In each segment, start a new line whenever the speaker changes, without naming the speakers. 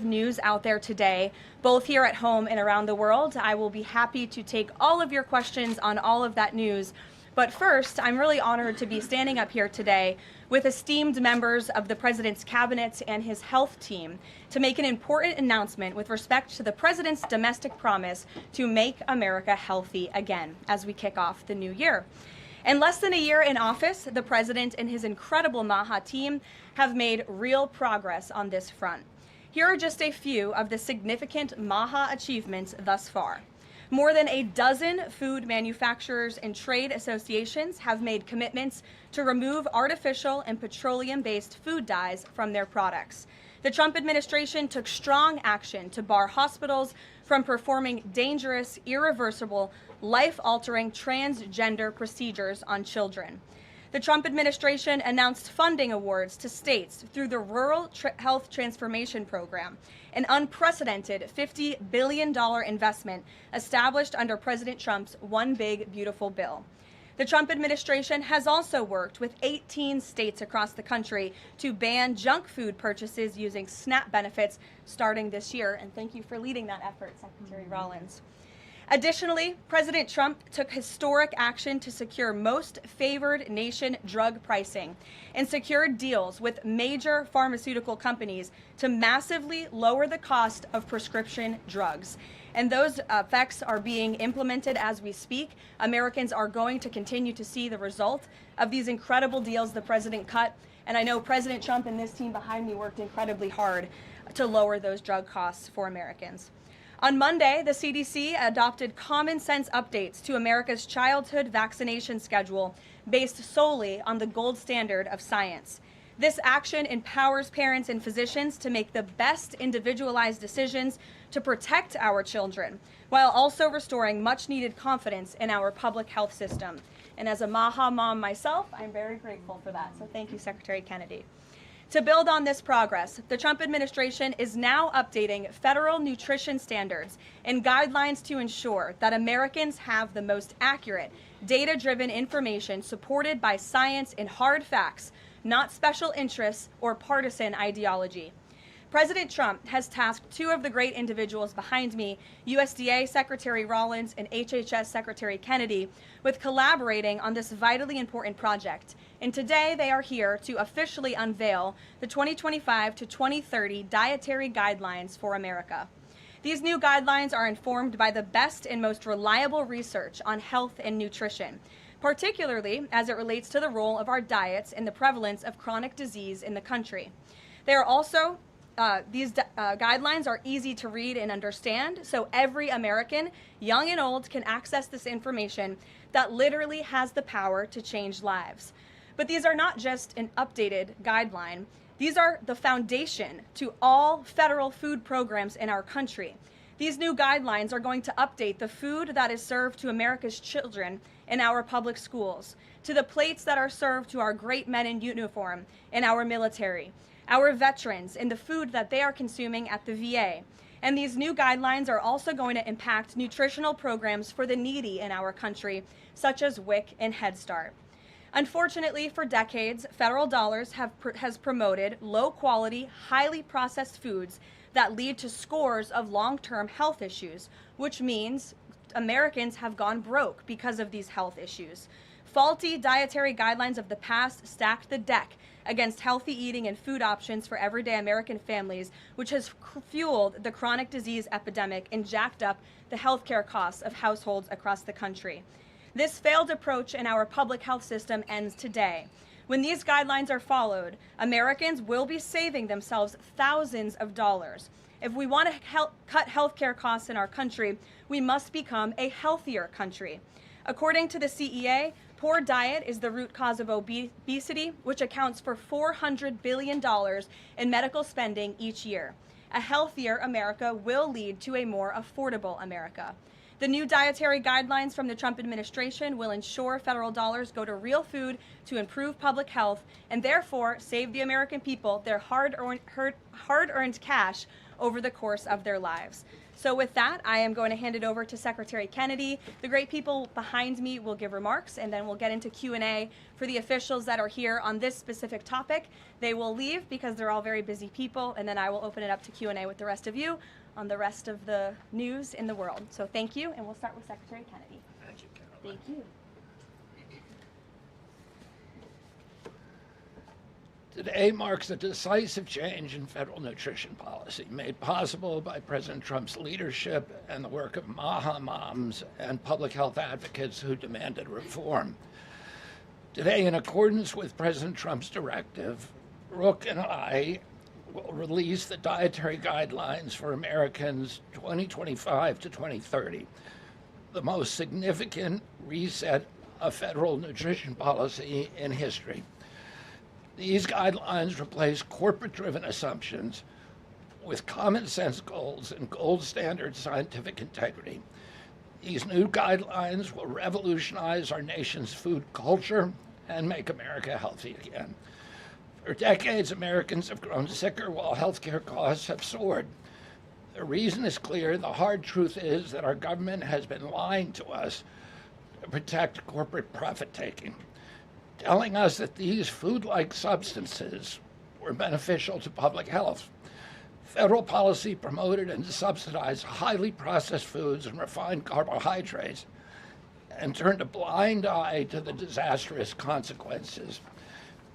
news out there today, both here at home and around the world. I will be happy to take all of your questions on all of that news. But first, I'm really honored to be standing up here today with esteemed members of the President's Cabinet and his health team to make an important announcement with respect to the President's domestic promise to make America healthy again as we kick off the new year. In less than a year in office, the President and his incredible MAHA team have made real progress on this front. Here are just a few of the significant MAHA achievements thus far. More than a dozen food manufacturers and trade associations have made commitments to remove artificial and petroleum-based food dyes from their products. The Trump administration took strong action to bar hospitals from performing dangerous, irreversible, life-altering transgender procedures on children. The Trump administration announced funding awards to states through the Rural Health Transformation Program, an unprecedented $50 billion investment established under President Trump's One Big Beautiful Bill. The Trump administration has also worked with 18 states across the country to ban junk food purchases using SNAP benefits starting this year. And thank you for leading that effort, Secretary Rollins. Additionally, President Trump took historic action to secure most favored nation drug pricing and secured deals with major pharmaceutical companies to massively lower the cost of prescription drugs. And those effects are being implemented as we speak. Americans are going to continue to see the result of these incredible deals the president cut. And I know President Trump and this team behind me worked incredibly hard to lower those drug costs for Americans. On Monday, the CDC adopted common sense updates to America's childhood vaccination schedule based solely on the gold standard of science. This action empowers parents and physicians to make the best individualized decisions to protect our children, while also restoring much-needed confidence in our public health system. And as a MAHA mom myself, I'm very grateful for that. So thank you, Secretary Kennedy. To build on this progress, the Trump administration is now updating federal nutrition standards and guidelines to ensure that Americans have the most accurate, data-driven information supported by science and hard facts, not special interests or partisan ideology. President Trump has tasked two of the great individuals behind me, USDA Secretary Rollins and HHS Secretary Kennedy, with collaborating on this vitally important project. And today they are here to officially unveil the 2025 to 2030 Dietary Guidelines for America. These new guidelines are informed by the best and most reliable research on health and nutrition, particularly as it relates to the role of our diets and the prevalence of chronic disease in the country. They are also These guidelines are easy to read and understand, so every American, young and old, can access this information that literally has the power to change lives. But these are not just an updated guideline. These are the foundation to all federal food programs in our country. These new guidelines are going to update the food that is served to America's children in our public schools, to the plates that are served to our great men in uniform in our military, our veterans, and the food that they are consuming at the VA. And these new guidelines are also going to impact nutritional programs for the needy in our country, such as WIC and Head Start. Unfortunately, for decades, federal dollars has promoted low-quality, highly processed foods that lead to scores of long-term health issues, which means Americans have gone broke because of these health issues. Faulty dietary guidelines of the past stacked the deck against healthy eating and food options for everyday American families, which has fueled the chronic disease epidemic and jacked up the healthcare costs of households across the country. This failed approach in our public health system ends today. When these guidelines are followed, Americans will be saving themselves thousands of dollars. If we want to cut healthcare costs in our country, we must become a healthier country. According to the CEA, poor diet is the root cause of obesity, which accounts for $400 billion in medical spending each year. A healthier America will lead to a more affordable America. The new dietary guidelines from the Trump administration will ensure federal dollars go to real food to improve public health and therefore save the American people their hard-earned cash over the course of their lives. So with that, I am going to hand it over to Secretary Kennedy. The great people behind me will give remarks, and then we'll get into Q&A for the officials that are here on this specific topic. They will leave because they're all very busy people, and then I will open it up to Q&A with the rest of you on the rest of the news in the world. So thank you, and we'll start with Secretary Kennedy.
Thank you, Karoline.
Thank you.
Today marks a decisive change in federal nutrition policy made possible by President Trump's leadership and the work of MAHA moms and public health advocates who demanded reform. Today, in accordance with President Trump's directive, Brooke and I will release the dietary guidelines for Americans 2025 to 2030, the most significant reset of federal nutrition policy in history. These guidelines replace corporate-driven assumptions with common sense goals and gold standard scientific integrity. These new guidelines will revolutionize our nation's food culture and make America healthy again. For decades, Americans have grown sicker while healthcare costs have soared. The reason is clear. The hard truth is that our government has been lying to us to protect corporate profit-taking, telling us that these food-like substances were beneficial to public health. Federal policy promoted and subsidized highly processed foods and refined carbohydrates and turned a blind eye to the disastrous consequences.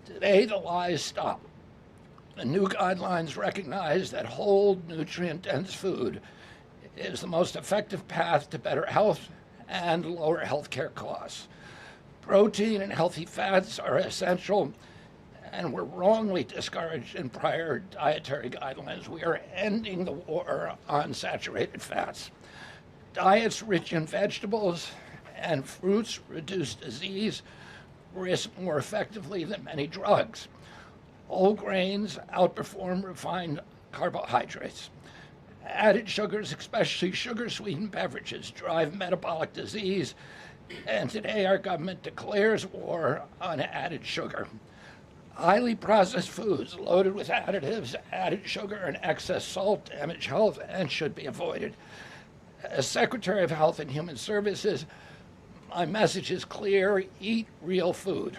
Today, the lies stop. The new guidelines recognize that whole, nutrient-dense food is the most effective path to better health and lower healthcare costs. Protein and healthy fats are essential and were wrongly discouraged in prior dietary guidelines. We are ending the war on saturated fats. Diets rich in vegetables and fruits reduce disease risk more effectively than many drugs. Whole grains outperform refined carbohydrates. Added sugars, especially sugar-sweetened beverages, drive metabolic disease, and today our government declares war on added sugar. Highly processed foods loaded with additives, added sugar, and excess salt damage health and should be avoided. As Secretary of Health and Human Services, my message is clear: eat real food.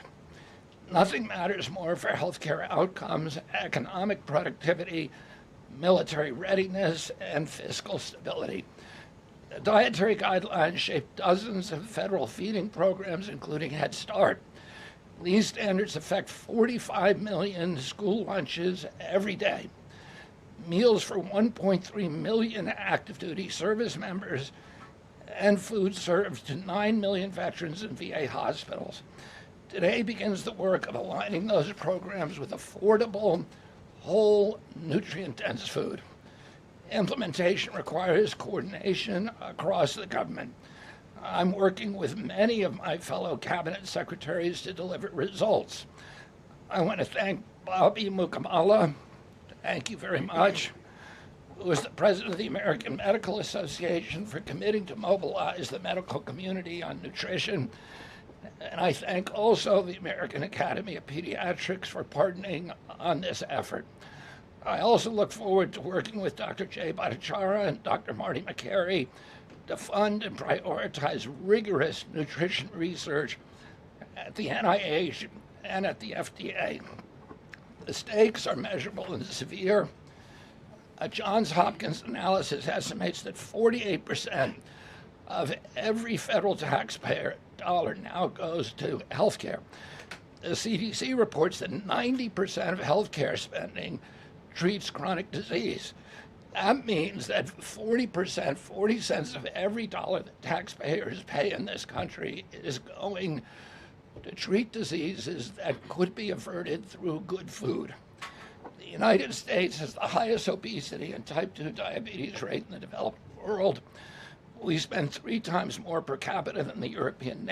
Nothing matters more for healthcare outcomes, economic productivity, military readiness, and fiscal stability. The dietary guidelines shape dozens of federal feeding programs, including Head Start. These standards affect 45 million school lunches every day, meals for 1.3 million active duty service members, and food served to 9 million veterans in VA hospitals. Today begins the work of aligning those programs with affordable, whole, nutrient-dense food. Implementation requires coordination across the government. I'm working with many of my fellow cabinet secretaries to deliver results. I want to thank Bobby Mukamala, thank you very much, who is the president of the American Medical Association, for committing to mobilize the medical community on nutrition. And I thank also the American Academy of Pediatrics for partnering on this effort. I also look forward to working with Dr. Jay Bhattacharya and Dr. Marty McCary to fund and prioritize rigorous nutrition research at the NIH and at the FDA. The stakes are measurable and severe. A Johns Hopkins analysis estimates that 48% of every federal taxpayer dollar now goes to healthcare. The CDC reports that 90% of healthcare spending treats chronic disease. That means that 40%, 40 cents of every dollar that taxpayers pay in this country is going to treat diseases that could be averted through good food. The United States has the highest obesity and type 2 diabetes rate in the developed world. We spend 3 times more per capita than the European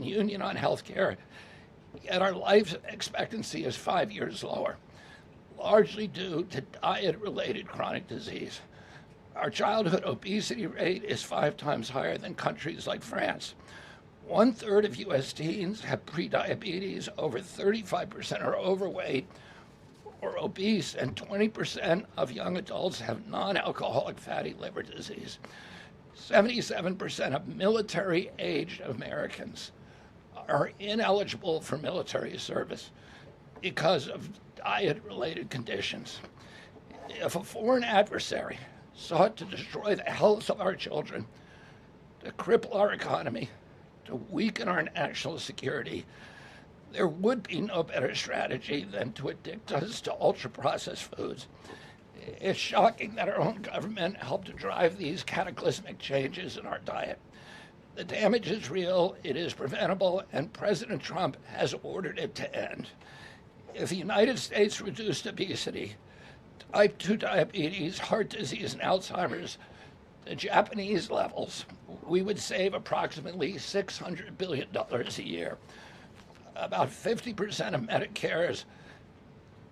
Union on healthcare, yet our life expectancy is 5 years lower, largely due to diet-related chronic disease. Our childhood obesity rate is 5 times higher than countries like France. 1/3 of U.S. teens have prediabetes, over 35% are overweight, or obese, and 20% of young adults have non-alcoholic fatty liver disease. 77% of military-aged Americans are ineligible for military service because of diet-related conditions. If a foreign adversary sought to destroy the health of our children, to cripple our economy, to weaken our national security, there would be no better strategy than to addict us to ultra-processed foods. It's shocking that our own government helped to drive these cataclysmic changes in our diet. The damage is real, it is preventable, and President Trump has ordered it to end. If the United States reduced obesity, type 2 diabetes, heart disease, and Alzheimer's to Japanese levels, we would save approximately $600 billion a year. About 50% of Medicare's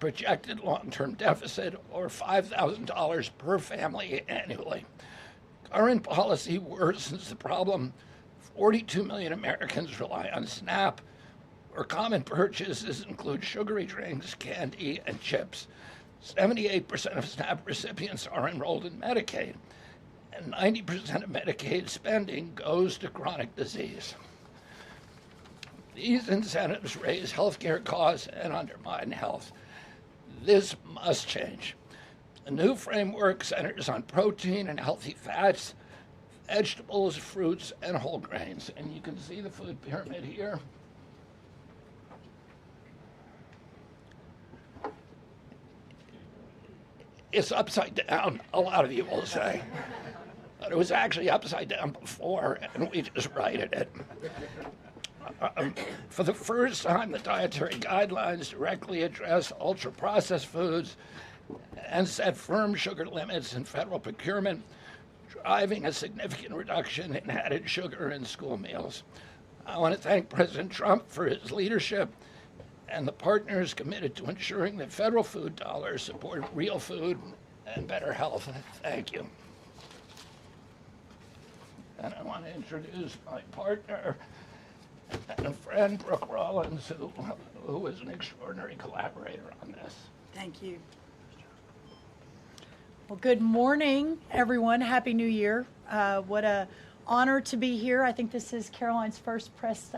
projected long-term deficit, or $5,000 per family annually. Current policy worsens the problem. 42 million Americans rely on SNAP, where common purchases include sugary drinks, candy, and chips. 78% of SNAP recipients are enrolled in Medicaid, and 90% of Medicaid spending goes to chronic disease. These incentives raise healthcare costs and undermine health. This must change. The new framework centers on protein and healthy fats, vegetables, fruits, and whole grains. And you can see the food pyramid here. It's upside down, a lot of you will say. But it was actually upside down before, and we just righted it. For the first time, the dietary guidelines directly address ultra-processed foods and set firm sugar limits in federal procurement, driving a significant reduction in added sugar in school meals. I want to thank President Trump for his leadership and the partners committed to ensuring that federal food dollars support real food and better health. Thank you. And I want to introduce my partner and friend, Brooke Rollins, who is an extraordinary collaborator on this.
Thank you. Well, good morning, everyone. Happy New Year. What a honor to be here. I think this is Karoline's first press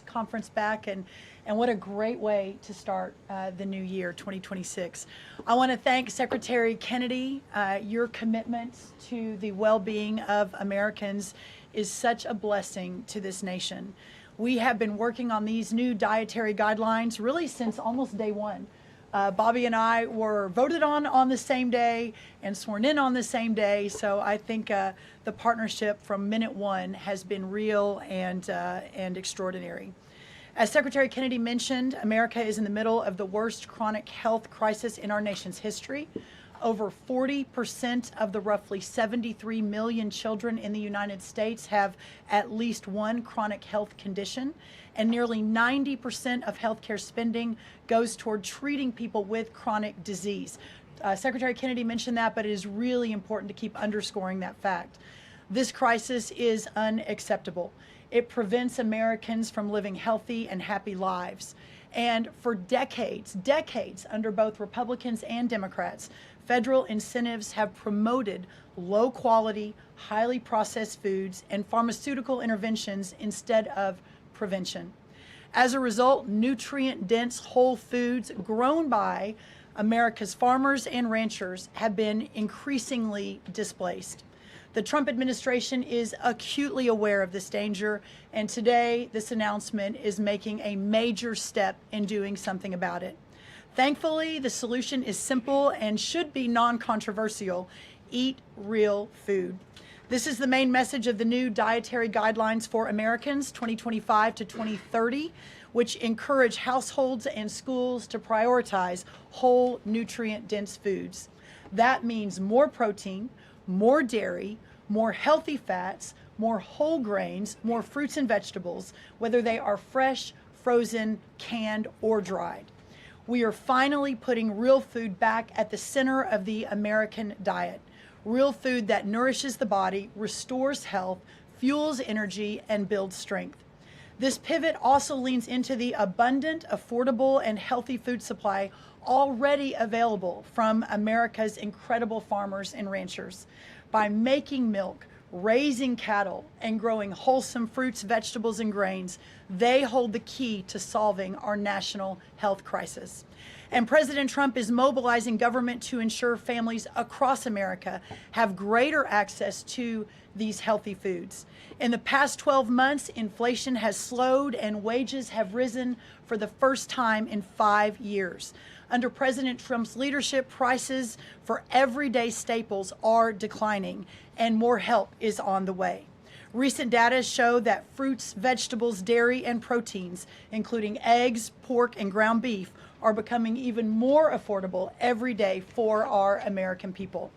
conference back, and what a great way to start the new year, 2026. I want to thank Secretary Kennedy. Your commitment to the well-being of Americans is such a blessing to this nation. We have been working on these new dietary guidelines really since almost day one. Bobby and I were voted on the same day and sworn in on the same day. So I think the partnership from minute one has been real and extraordinary. As Secretary Kennedy mentioned, America is in the middle of the worst chronic health crisis in our nation's history. Over 40% of the roughly 73 million children in the United States have at least one chronic health condition, and nearly 90% of healthcare spending goes toward treating people with chronic disease. Secretary Kennedy mentioned that, but it is really important to keep underscoring that fact. This crisis is unacceptable. It prevents Americans from living healthy and happy lives. And for decades under both Republicans and Democrats, federal incentives have promoted low quality, highly processed foods and pharmaceutical interventions instead of prevention. As a result, nutrient-dense whole foods grown by America's farmers and ranchers have been increasingly displaced. The Trump administration is acutely aware of this danger, and today this announcement is making a major step in doing something about it. Thankfully, the solution is simple and should be non-controversial. Eat real food. This is the main message of the new Dietary Guidelines for Americans 2025 to 2030, which encourage households and schools to prioritize whole, nutrient-dense foods. That means more protein, more dairy, more healthy fats, more whole grains, more fruits and vegetables, whether they are fresh, frozen, canned, or dried. We are finally putting real food back at the center of the American diet. Real food that nourishes the body, restores health, fuels energy, and builds strength. This pivot also leans into the abundant, affordable, and healthy food supply already available from America's incredible farmers and ranchers. By making milk, raising cattle, and growing wholesome fruits, vegetables, and grains, they hold the key to solving our national health crisis. And President Trump is mobilizing government to ensure families across America have greater access to these healthy foods. In the past 12 months, inflation has slowed and wages have risen for the first time in 5 years. Under President Trump's leadership, prices for everyday staples are declining and more help is on the way. Recent data show that fruits, vegetables, dairy, and proteins, including eggs, pork, and ground beef, are becoming even more affordable every day for our American people.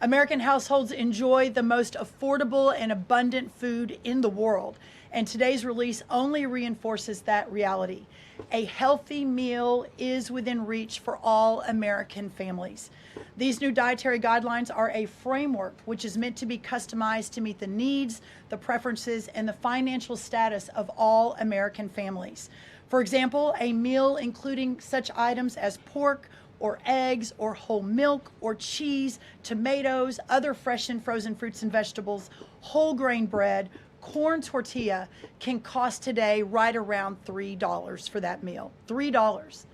American households enjoy the most affordable and abundant food in the world, and today's release only reinforces that reality. A healthy meal is within reach for all American families. These new dietary guidelines are a framework which is meant to be customized to meet the needs, the preferences, and the financial status of all American families. For example, a meal including such items as pork or eggs or whole milk or cheese, tomatoes, other fresh and frozen fruits and vegetables, whole grain bread, corn tortilla can cost today right around $3 for that meal. $3.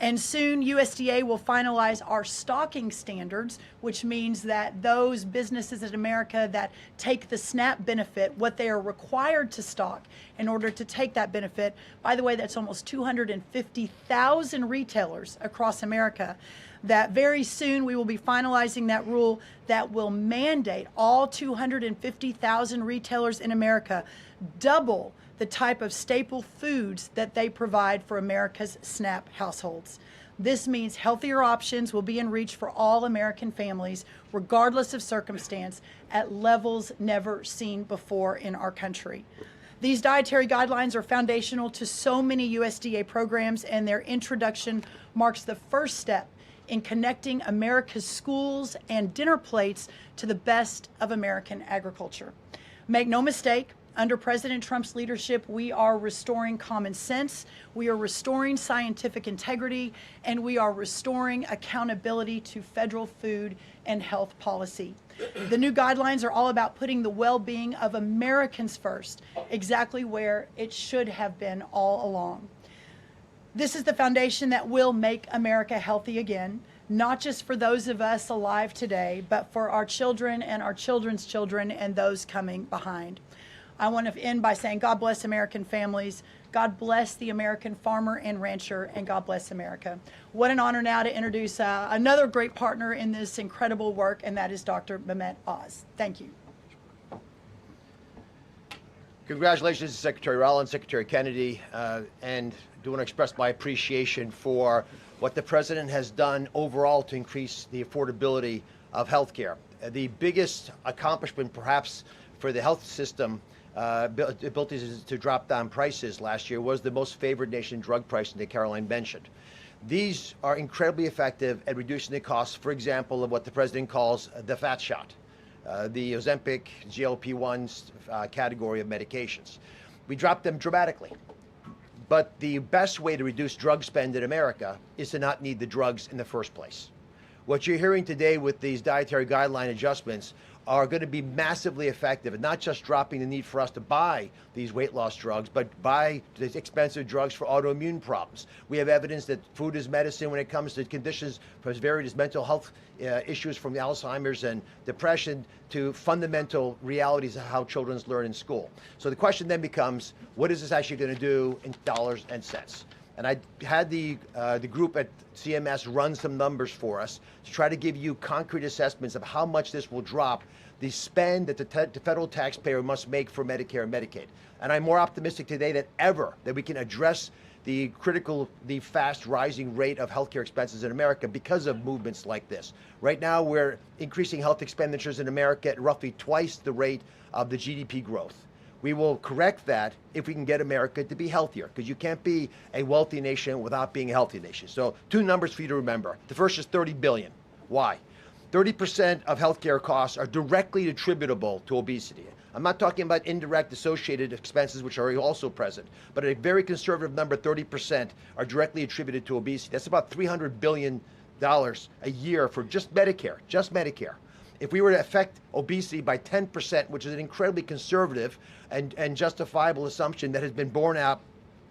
And soon USDA will finalize our stocking standards, which means that those businesses in America that take the SNAP benefit, what they are required to stock in order to take that benefit, by the way, that's almost 250,000 retailers across America, that very soon we will be finalizing that rule that will mandate all 250,000 retailers in America double the type of staple foods that they provide for America's SNAP households. This means healthier options will be in reach for all American families, regardless of circumstance, at levels never seen before in our country. These dietary guidelines are foundational to so many USDA programs, and their introduction marks the first step in connecting America's schools and dinner plates to the best of American agriculture. Make no mistake, under President Trump's leadership, we are restoring common sense, we are restoring scientific integrity, and we are restoring accountability to federal food and health policy. The new guidelines are all about putting the well-being of Americans first, exactly where it should have been all along. This is the foundation that will make America healthy again, not just for those of us alive today, but for our children and our children's children and those coming behind. I want to end by saying God bless American families, God bless the American farmer and rancher, and God bless America. What an honor now to introduce another great partner in this incredible work, and that is Dr. Mehmet Oz. Thank you.
Congratulations to Secretary Rollins, Secretary Kennedy, and do want to express my appreciation for what the President has done overall to increase the affordability of health care. The biggest accomplishment perhaps for the health system abilities to drop down prices last year was the most favored nation drug pricing that Karoline mentioned. These are incredibly effective at reducing the costs, for example, of what the President calls the fat shot, the Ozempic, GLP-1s category of medications. We dropped them dramatically. But the best way to reduce drug spend in America is to not need the drugs in the first place. What you're hearing today with these dietary guideline adjustments are going to be massively effective, and not just dropping the need for us to buy these weight loss drugs, but buy these expensive drugs for autoimmune problems. We have evidence that food is medicine when it comes to conditions from various mental health issues, from Alzheimer's and depression to fundamental realities of how children learn in school. So the question then becomes, what is this actually going to do in dollars and cents? And I had the group at CMS run some numbers for us to try to give you concrete assessments of how much this will drop the spend that the federal taxpayer must make for Medicare and Medicaid. And I'm more optimistic today than ever that we can address the fast rising rate of healthcare expenses in America because of movements like this. Right now, we're increasing health expenditures in America at roughly twice the rate of the GDP growth. We will correct that if we can get America to be healthier, because you can't be a wealthy nation without being a healthy nation. So 2 numbers for you to remember. The first is $30 billion. Why? 30% of healthcare costs are directly attributable to obesity. I'm not talking about indirect associated expenses, which are also present, but a very conservative number, 30%, are directly attributed to obesity. That's about $300 billion a year for just Medicare, If we were to affect obesity by 10%, which is an incredibly conservative and justifiable assumption that has been borne out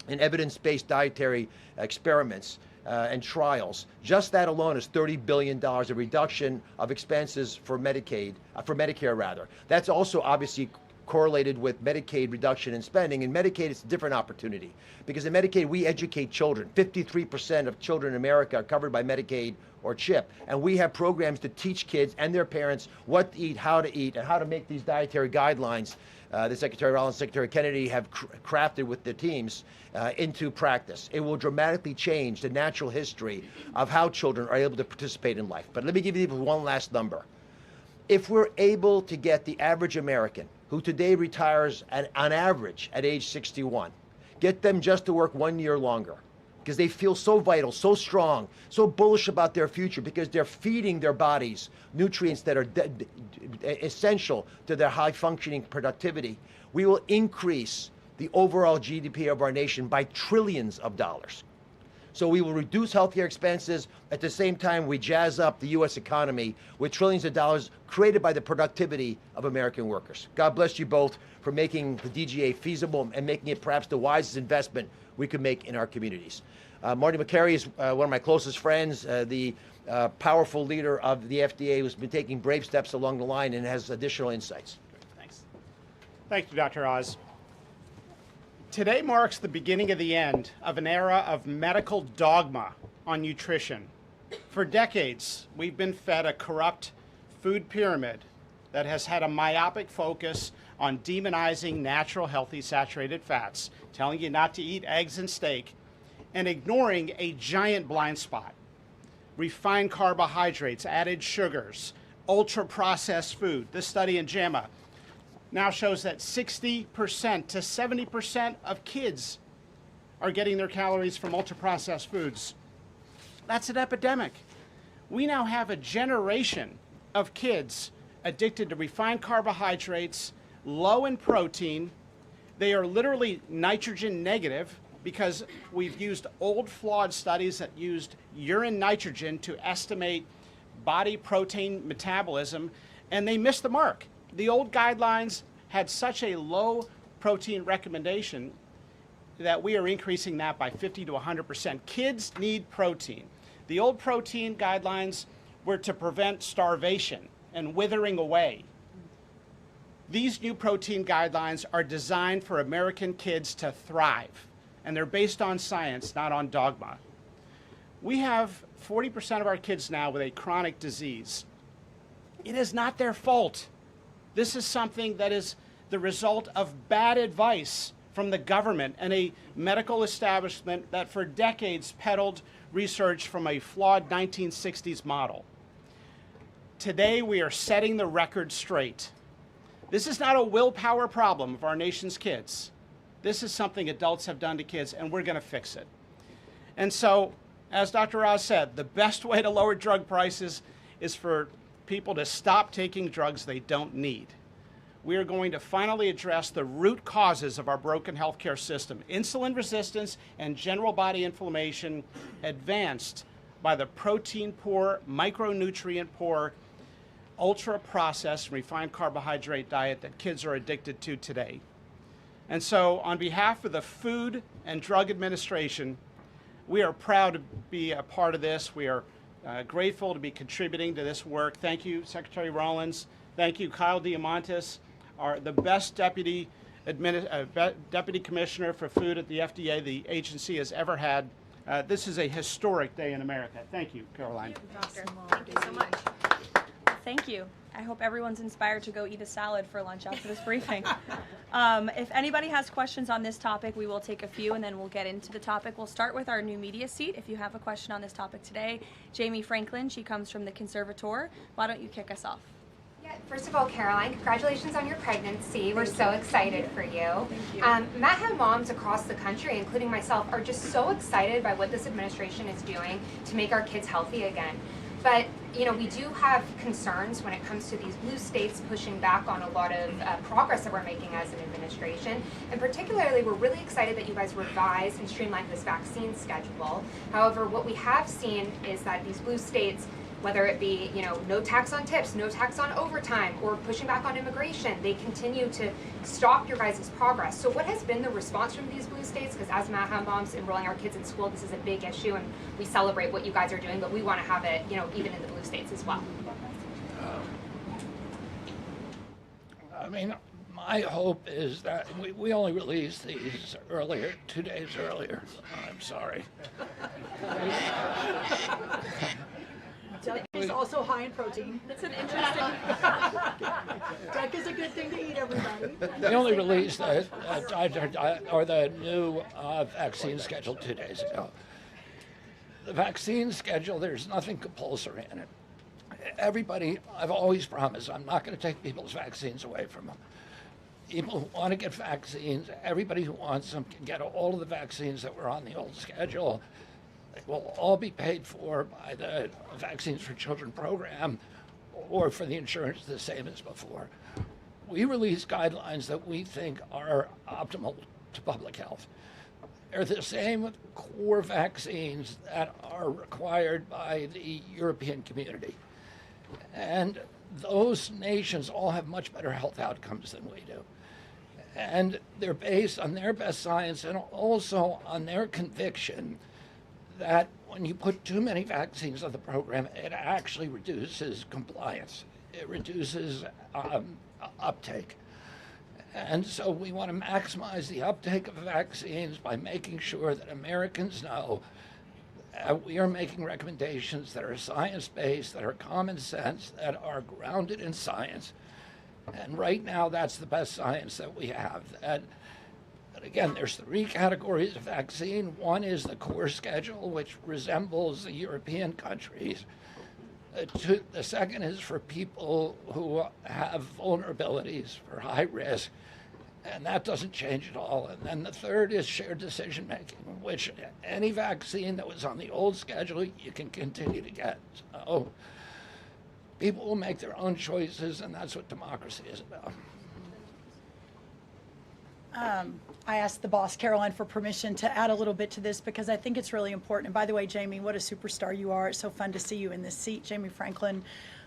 in evidence-based dietary experiments and trials, just that alone is $30 billion of reduction of expenses for Medicare rather. That's also obviously correlated with Medicaid reduction in spending. In Medicaid, it's a different opportunity because in Medicaid, we educate children. 53% of children in America are covered by Medicaid or CHIP, and we have programs to teach kids and their parents what to eat, and how to make these dietary guidelines that Secretary Rollins, Secretary Kennedy have crafted with their teams into practice. It will dramatically change the natural history of how children are able to participate in life. But let me give you one last number. If we're able to get the average American, who today retires on average at age 61, get them just to work 1 year longer, because they feel so vital, so strong, so bullish about their future, because they're feeding their bodies nutrients that are essential to their high-functioning productivity, we will increase the overall GDP of our nation by trillions of dollars. So we will reduce healthcare expenses. At the same time, we jazz up the U.S. economy with trillions of dollars created by the productivity of American workers. God bless you both for making the DGA feasible and making it perhaps the wisest investment we could make in our communities. Marty Makary is one of my closest friends, the powerful leader of the FDA who's been taking brave steps along the line and has additional insights.
Thanks. Thank you, Dr. Oz. Today marks the beginning of the end of an era of medical dogma on nutrition. For decades, we've been fed a corrupt food pyramid that has had a myopic focus on demonizing natural, healthy, saturated fats, telling you not to eat eggs and steak, and ignoring a giant blind spot: refined carbohydrates, added sugars, ultra-processed food. This study in JAMA now shows that 60% to 70% of kids are getting their calories from ultra-processed foods. That's an epidemic. We now have a generation of kids addicted to refined carbohydrates, low in protein. They are literally nitrogen negative because we've used old flawed studies that used urine nitrogen to estimate body protein metabolism, and they missed the mark. The old guidelines had such a low protein recommendation that we are increasing that by 50 to 100%. Kids need protein. The old protein guidelines were to prevent starvation and withering away. These new protein guidelines are designed for American kids to thrive, and they're based on science, not on dogma. We have 40% of our kids now with a chronic disease. It is not their fault. This is something that is the result of bad advice from the government and a medical establishment that for decades peddled research from a flawed 1960s model. Today, we are setting the record straight. This is not a willpower problem of our nation's kids. This is something adults have done to kids, and we're going to fix it. And so, as Dr. Oz said, the best way to lower drug prices is for people to stop taking drugs they don't need. We are going to finally address the root causes of our broken healthcare system: insulin resistance and general body inflammation, advanced by the protein-poor, micronutrient-poor, ultra-processed, refined carbohydrate diet that kids are addicted to today. And so, on behalf of the Food and Drug Administration, we are proud to be a part of this. We are grateful to be contributing to this work. Thank you, Secretary Rollins. Thank you, Kyle Diamantis, the best deputy commissioner for food at the FDA the agency has ever had. This is a historic day in America. Thank you, Karoline.
Doctor, thank you so much. Thank you. I hope everyone's inspired to go eat a salad for lunch after this briefing. If anybody has questions on this topic, we will take a few and then we'll get into the topic. We'll start with our new media seat. If you have a question on this topic today, Jamie Franklin, she comes from the Conservator. Why don't you kick us off?
Yeah, first of all, Karoline, congratulations on your pregnancy. We're so excited for you.
Thank you.
MAHA moms across the country, including myself, are just so excited by what this administration is doing to make our kids healthy again. But we do have concerns when it comes to these blue states pushing back on a lot of progress that we're making as an administration. And particularly, we're really excited that you guys revised and streamlined this vaccine schedule. However, what we have seen is that these blue states, whether it be no tax on tips, no tax on overtime, or pushing back on immigration, they continue to stop your guys' progress. So what has been the response from these blue states? Because as MAHA moms enrolling our kids in school, this is a big issue, and we celebrate what you guys are doing, but we want to have it even in the blue states as well.
I mean, my hope is that we only released these earlier, 2 days earlier. I'm sorry.
Duck is also high in protein.
It's an interesting.
Duck is a good thing to eat, everybody.
We only released the new vaccine schedule 2 days ago. The vaccine schedule, there's nothing compulsory in it. Everybody, I've always promised, I'm not going to take people's vaccines away from them. People who want to get vaccines, everybody who wants them can get all of the vaccines that were on the old schedule. They will all be paid for by the Vaccines for Children program or for the insurance the same as before. We release guidelines that we think are optimal to public health. They're the same with core vaccines that are required by the European community. And those nations all have much better health outcomes than we do. And they're based on their best science and also on their conviction that when you put too many vaccines on the program, it actually reduces compliance. It reduces uptake. And so we want to maximize the uptake of vaccines by making sure that Americans know that we are making recommendations that are science-based, that are common sense, that are grounded in science. And right now, that's the best science that we have. But again, there's 3 categories of vaccine. One is the core schedule, which resembles the European countries. The second is for people who have vulnerabilities, for high risk, and that doesn't change at all. And then the third is shared decision making, which any vaccine that was on the old schedule, you can continue to get. So people will make their own choices, and that's what democracy is about.
I asked the boss, Karoline, for permission to add a little bit to this because I think it's really important. And by the way, Jamie, what a superstar you are. It's so fun to see you in this seat, Jamie Franklin.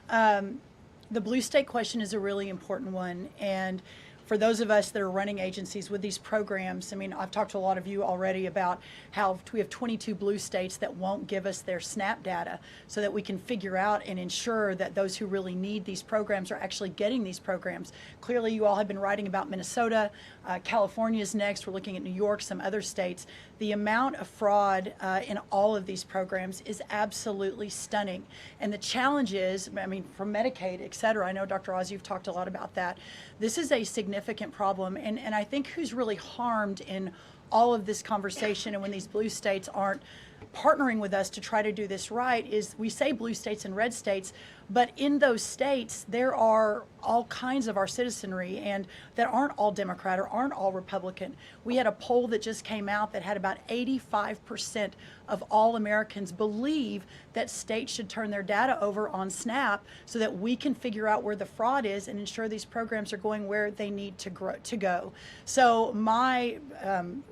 The blue state question is a really important one. And for those of us that are running agencies with these programs, I mean, I've talked to a lot of you already about how we have 22 blue states that won't give us their SNAP data so that we can figure out and ensure that those who really need these programs are actually getting these programs. Clearly, you all have been writing about Minnesota. California is next. We're looking at New York, some other states. The amount of fraud in all of these programs is absolutely stunning. And the challenge is, I mean, from Medicaid, et cetera, I know, Dr. Oz, you've talked a lot about that. This is a significant problem. And I think who's really harmed in all of this conversation and when these blue states aren't partnering with us to try to do this right is we say blue states and red states, but in those states, there are all kinds of our citizenry and that aren't all Democrat or aren't all Republican. We had a poll that just came out that had about 85% of all Americans believe that states should turn their data over on SNAP so that we can figure out where the fraud is and ensure these programs are going where they need to go. So my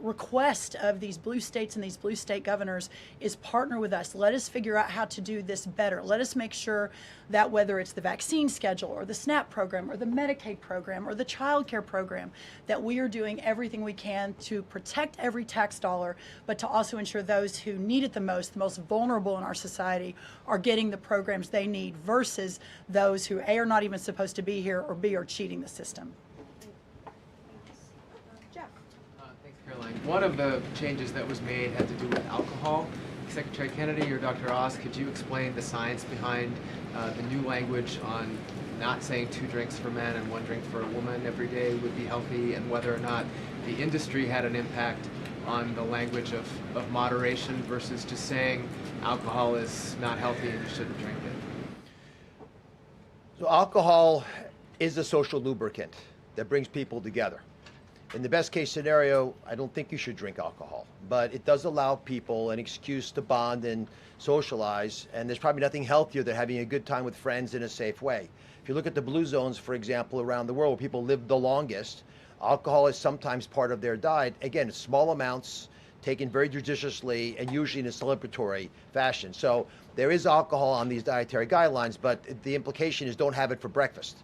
request of these blue states and these blue state governors is partner with us. Let us figure out how to do this better. Let us make sure that whether it's the vaccine schedule or the SNAP program or the Medicaid program or the child care program, that we are doing everything we can to protect every tax dollar, but to also ensure those who need it the most vulnerable in our society, are getting the programs they need versus those who A, are not even supposed to be here, or B, are cheating the system.
Jeff.
Thanks, Caroline. One of the changes that was made had to do with alcohol. Secretary Kennedy or Dr. Oz, could you explain the science behind the new language on not saying 2 drinks for men and 1 drink for a woman every day would be healthy, and whether or not the industry had an impact on the language of moderation versus just saying alcohol is not healthy and you shouldn't drink it?
So alcohol is a social lubricant that brings people together. In the best case scenario, I don't think you should drink alcohol, but it does allow people an excuse to bond and socialize, and there's probably nothing healthier than having a good time with friends in a safe way. If you look at the blue zones, for example, around the world where people live the longest, alcohol is sometimes part of their diet. Again, small amounts, taken very judiciously, and usually in a celebratory fashion. So there is alcohol on these dietary guidelines, but the implication is don't have it for breakfast.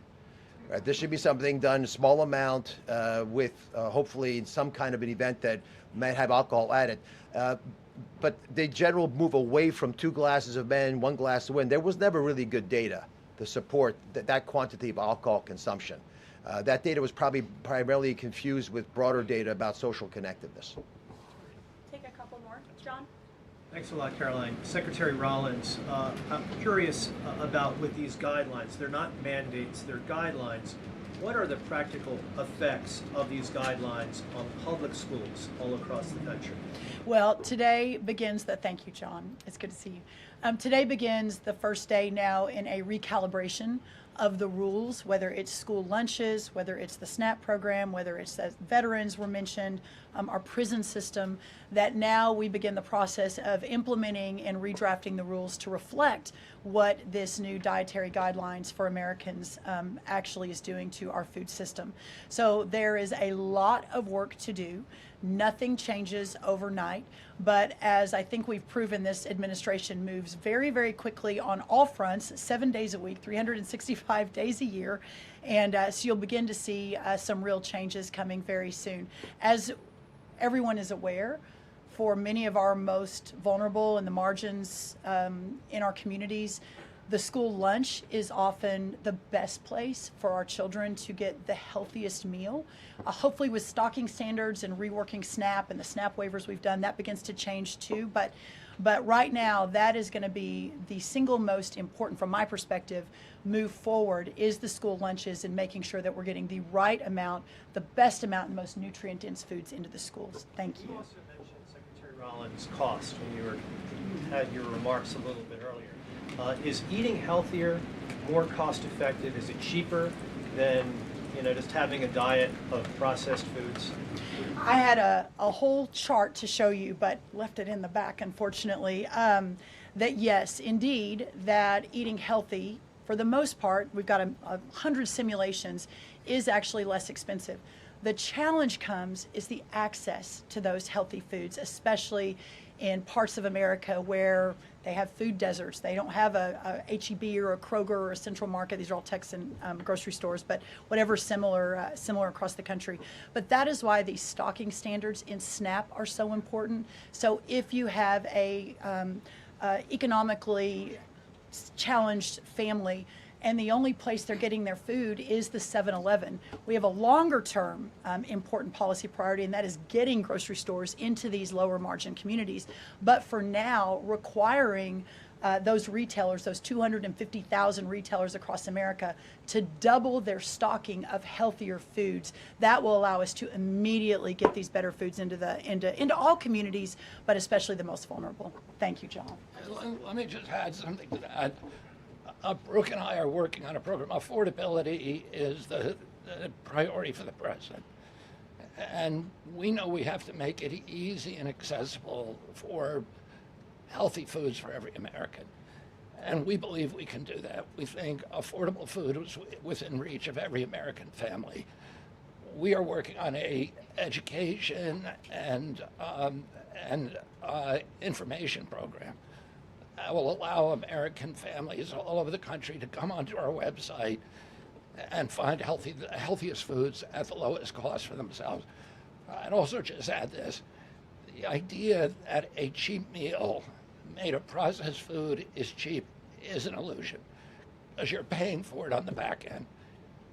Right, this should be something done in a small amount with hopefully some kind of an event that might have alcohol added. But the general move away from 2 glasses of men, 1 glass of women, there was never really good data to support that quantity of alcohol consumption. That data was probably primarily confused with broader data about social connectiveness.
Take a couple more. John?
Thanks a lot, Karoline. Secretary Rollins, I'm curious about with these guidelines. They're not mandates, they're guidelines. What are the practical effects of these guidelines on public schools all across the country?
Well, today begins thank you, John. It's good to see you. Today begins the first day now in a recalibration of the rules, whether it's school lunches, whether it's the SNAP program, whether it's that veterans were mentioned, our prison system, that now we begin the process of implementing and redrafting the rules to reflect what this new dietary guidelines for Americans actually is doing to our food system. So there is a lot of work to do. Nothing changes overnight, but as I think we've proven, this administration moves very, very quickly on all fronts, 7 days a week, 365 days a year, and so you'll begin to see some real changes coming very soon. As everyone is aware, for many of our most vulnerable in the margins in our communities, the school lunch is often the best place for our children to get the healthiest meal. Hopefully with stocking standards and reworking SNAP and the SNAP waivers we've done, that begins to change too. But right now, that is going to be the single most important, from my perspective, move forward, is the school lunches and making sure that we're getting the right amount, the best amount, and most nutrient-dense foods into the schools. Thank you.
You also mentioned, Secretary Rollins, cost when you had your remarks a little bit earlier. Is eating healthier more cost-effective? Is it cheaper than just having a diet of processed foods?
I had a whole chart to show you, but left it in the back, unfortunately, that yes, indeed, that eating healthy, for the most part, we've got 100 simulations, is actually less expensive. The challenge is the access to those healthy foods, especially in parts of America where they have food deserts. They don't have a H-E-B or a Kroger or a Central Market. These are all Texan grocery stores, but whatever similar across the country. But that is why these stocking standards in SNAP are so important. So if you have a economically challenged family, and the only place they're getting their food is the 7-Eleven. We have a longer term important policy priority, and that is getting grocery stores into these lower margin communities. But for now, requiring those retailers, those 250,000 retailers across America, to double their stocking of healthier foods. That will allow us to immediately get these better foods into all communities, but especially the most vulnerable. Thank you, John.
Let me just add something to that. Brooke and I are working on a program. Affordability is the priority for the president. And we know we have to make it easy and accessible for healthy foods for every American. And we believe we can do that. We think affordable food is within reach of every American family. We are working on a education and information program that will allow American families all over the country to come onto our website and find the healthiest foods at the lowest cost for themselves. I'd also just add this. The idea that a cheap meal made of processed food is cheap is an illusion, because you're paying for it on the back end.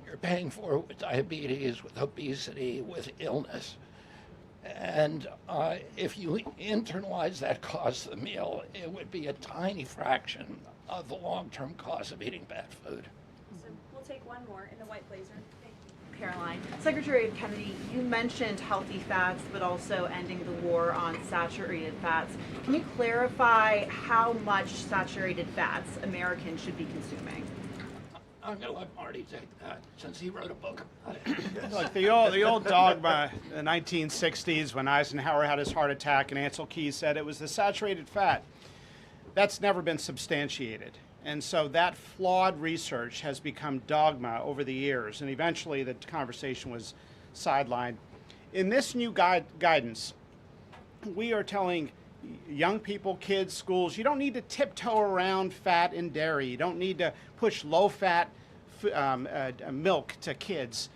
You're paying for it with diabetes, with obesity, with illness. And if you internalize that cost of the meal, it would be a tiny fraction of the long-term cost of eating bad food.
So we'll take one more in the white blazer. Thank you.
Caroline. Secretary Kennedy, you mentioned healthy fats, but also ending the war on saturated fats. Can you clarify how much saturated fats Americans should be consuming?
I'm going to let Marty take that since he wrote a book about it.
Look, the old dogma in the 1960s when Eisenhower had his heart attack and Ancel Keys said it was the saturated fat. That's never been substantiated. And so that flawed research has become dogma over the years, and eventually the conversation was sidelined. In this new guidance, we are telling young people, kids, schools, you don't need to tiptoe around fat and dairy. You don't need to push low-fat milk to kids.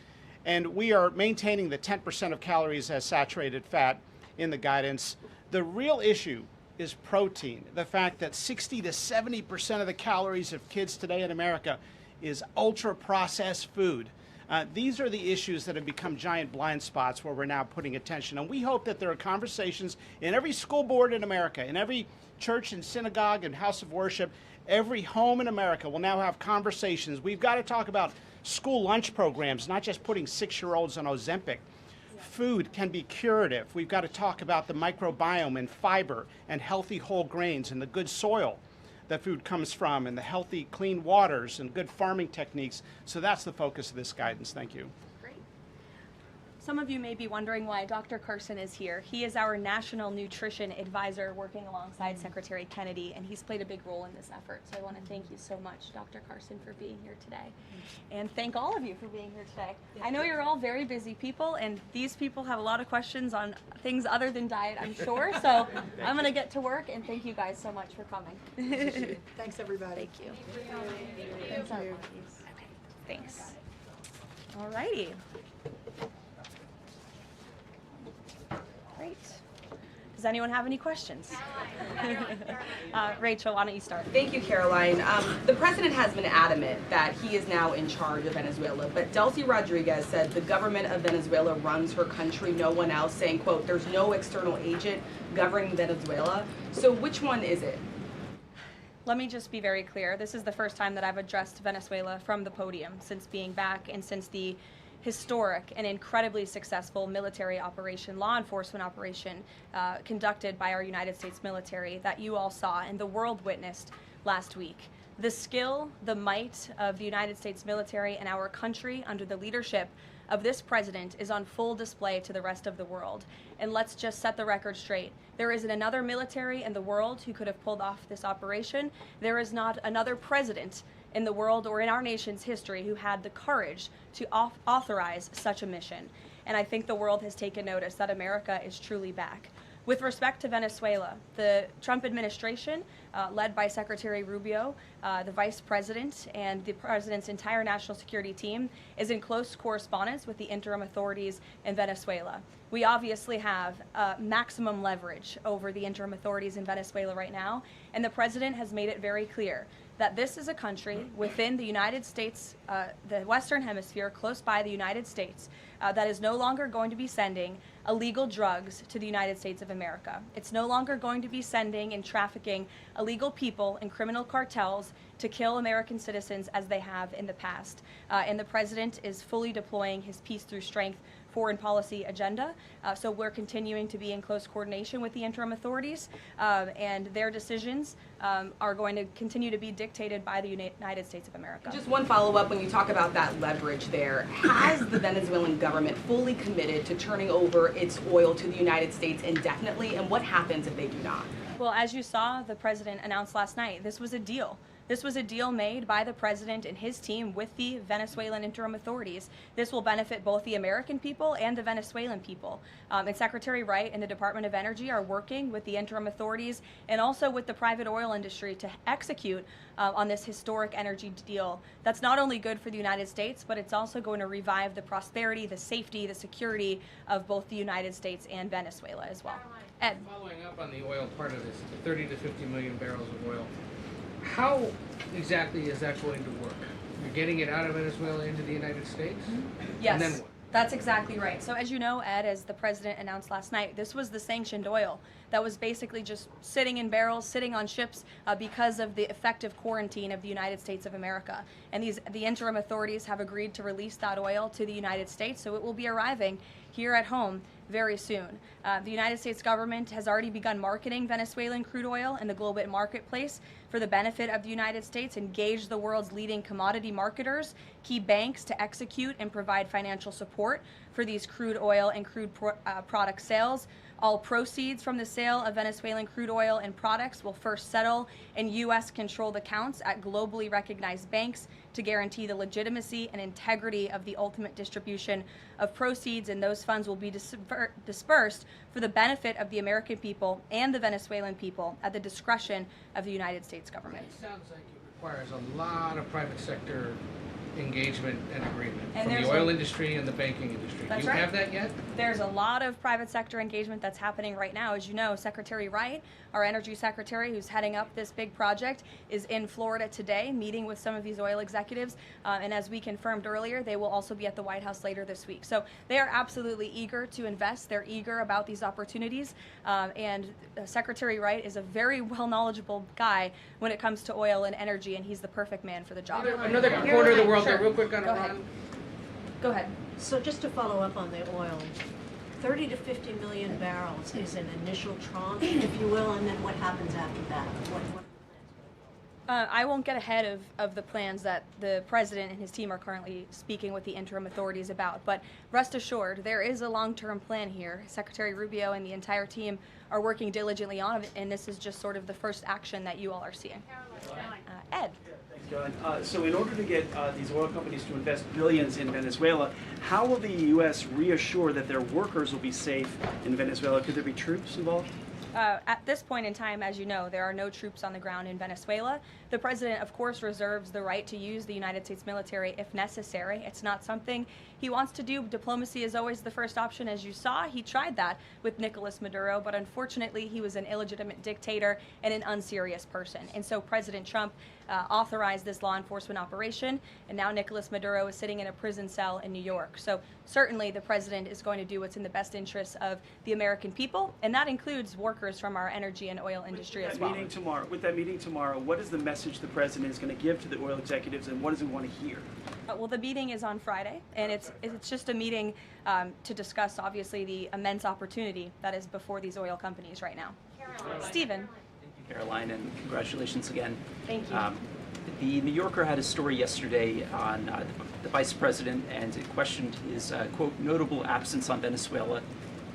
And we are maintaining the 10% of calories as saturated fat in the guidance. The real issue is protein. The fact that 60 to 70% of the calories of kids today in America is ultra-processed food. These are the issues that have become giant blind spots where we're now putting attention. And we hope that there are conversations in every school board in America, in every church and synagogue and house of worship, every home in America will now have conversations. We've got to talk about school lunch programs, not just putting 6-year-olds on Ozempic. Food can be curative. We've got to talk about the microbiome and fiber and healthy whole grains and the good soil that food comes from and the healthy clean waters and good farming techniques. So that's the focus of this guidance. Thank you.
Great. Some of you may be wondering why Dr. Carson is here. He is our National Nutrition Advisor working alongside Secretary Kennedy, and he's played a big role in this effort. So I want to thank you so much, Dr. Carson, for being here today. And thank all of you for being here today. I know you're all very busy people, and these people have a lot of questions on things other than diet, I'm sure. So I'm going to get to work, and thank you guys so much for coming.
Thanks, everybody.
Thank you.
Thank you.
Okay, thanks. All righty. Great. Does anyone have any questions? Rachel, why don't you start?
Thank you, Caroline. The president has been adamant that he is now in charge of Venezuela, but Delcy Rodriguez said the government of Venezuela runs her country, no one else, saying, quote, there's no external agent governing Venezuela. So which one is it?
Let me just be very clear. This is the first time that I've addressed Venezuela from the podium since being back and since the historic and incredibly successful military operation, law enforcement operation conducted by our United States military that you all saw and the world witnessed last week. The skill, the might of the United States military and our country under the leadership of this president is on full display to the rest of the world. And let's just set the record straight. There isn't another military in the world who could have pulled off this operation. There is not another president in the world or in our nation's history who had the courage to authorize such a mission. And I think the world has taken notice that America is truly back. With respect to Venezuela, the Trump administration, led by Secretary Rubio, the vice president, and the president's entire national security team, is in close correspondence with the interim authorities in Venezuela. We obviously have maximum leverage over the interim authorities in Venezuela right now, and the president has made it very clear that this is a country within the United States, the Western Hemisphere, close by the United States, that is no longer going to be sending illegal drugs to the United States of America. It's no longer going to be sending and trafficking illegal people and criminal cartels to kill American citizens as they have in the past. And the president is fully deploying his peace through strength foreign policy agenda. So we're continuing to be in close coordination with the interim authorities, and their decisions are going to continue to be dictated by the United States of America.
Just one follow-up, when you talk about that leverage there, has the Venezuelan government fully committed to turning over its oil to the United States indefinitely, and what happens if they do not?
Well, as you saw, the president announced last night, this was a deal. This was a deal made by the president and his team with the Venezuelan interim authorities. This will benefit both the American people and the Venezuelan people. And Secretary Wright and the Department of Energy are working with the interim authorities and also with the private oil industry to execute on this historic energy deal. That's not only good for the United States, but it's also going to revive the prosperity, the safety, the security of both the United States and Venezuela as well. Ed.
Following up on the oil part of this, the 30 to 50 million barrels of oil, how exactly is that going to work? You're getting it out of Venezuela into the United States?
Yes,
And then what?
That's exactly right. So as you know, Ed, as the president announced last night, this was the sanctioned oil that was basically just sitting in barrels, sitting on ships because of the effective quarantine of the United States of America. And the interim authorities have agreed to release that oil to the United States, so it will be arriving here at home very soon. The United States government has already begun marketing Venezuelan crude oil in the global marketplace for the benefit of the United States, engaged the world's leading commodity marketers, key banks to execute and provide financial support for these crude oil and crude product sales. All proceeds from the sale of Venezuelan crude oil and products will first settle in U.S.-controlled accounts at globally recognized banks to guarantee the legitimacy and integrity of the ultimate distribution of proceeds, and those funds will be dispersed for the benefit of the American people and the Venezuelan people at the discretion of the United States government.
It sounds like it requires a lot of private sector engagement and agreement
And
from the oil industry and the banking industry. Do you have that yet?
There's a lot of private sector engagement that's happening right now. As you know, Secretary Wright, our energy secretary who's heading up this big project, is in Florida today meeting with some of these oil executives. And as we confirmed earlier, they will also be at the White House later this week. So they are absolutely eager to invest. They're eager about these opportunities. And Secretary Wright is a very well knowledgeable guy when it comes to oil and energy, and he's the perfect man for the job.
Another corner of the world,
Sure.
real quick on
Go ahead.
Iran.
Go ahead.
So just to follow up on the oil, 30 to 50 million barrels is an initial tranche, if you will, and then what happens after that?
I won't get ahead of the plans that the president and his team are currently speaking with the interim authorities about, but rest assured, there is a long-term plan here. Secretary Rubio and the entire team are working diligently on it, and this is just sort of the first action that you all are seeing. Ed.
Thanks, Caroline. So in order to get these oil companies to invest billions in Venezuela, how will the U.S. reassure that their workers will be safe in Venezuela? Could there be troops involved?
At this point in time, as you know, there are no troops on the ground in Venezuela. The president, of course, reserves the right to use the United States military if necessary. It's not something he wants to do. Diplomacy is always the first option, as you saw. He tried that with Nicolas Maduro, but unfortunately, he was an illegitimate dictator and an unserious person. And so President Trump authorized this law enforcement operation, and now Nicolas Maduro is sitting in a prison cell in New York. So certainly the president is going to do what's in the best interests of the American people, and that includes workers from our energy and oil industry as well.
With that meeting tomorrow, what is the message the president is going to give to the oil executives, and what does he want to hear?
Well, the meeting is on Friday, and it's just a meeting to discuss, obviously, the immense opportunity that is before these oil companies right now. Stephen.
Thank you, Caroline, and congratulations again.
Thank you.
The New Yorker had a story yesterday on the vice president, and it questioned his, quote, notable absence on Venezuela.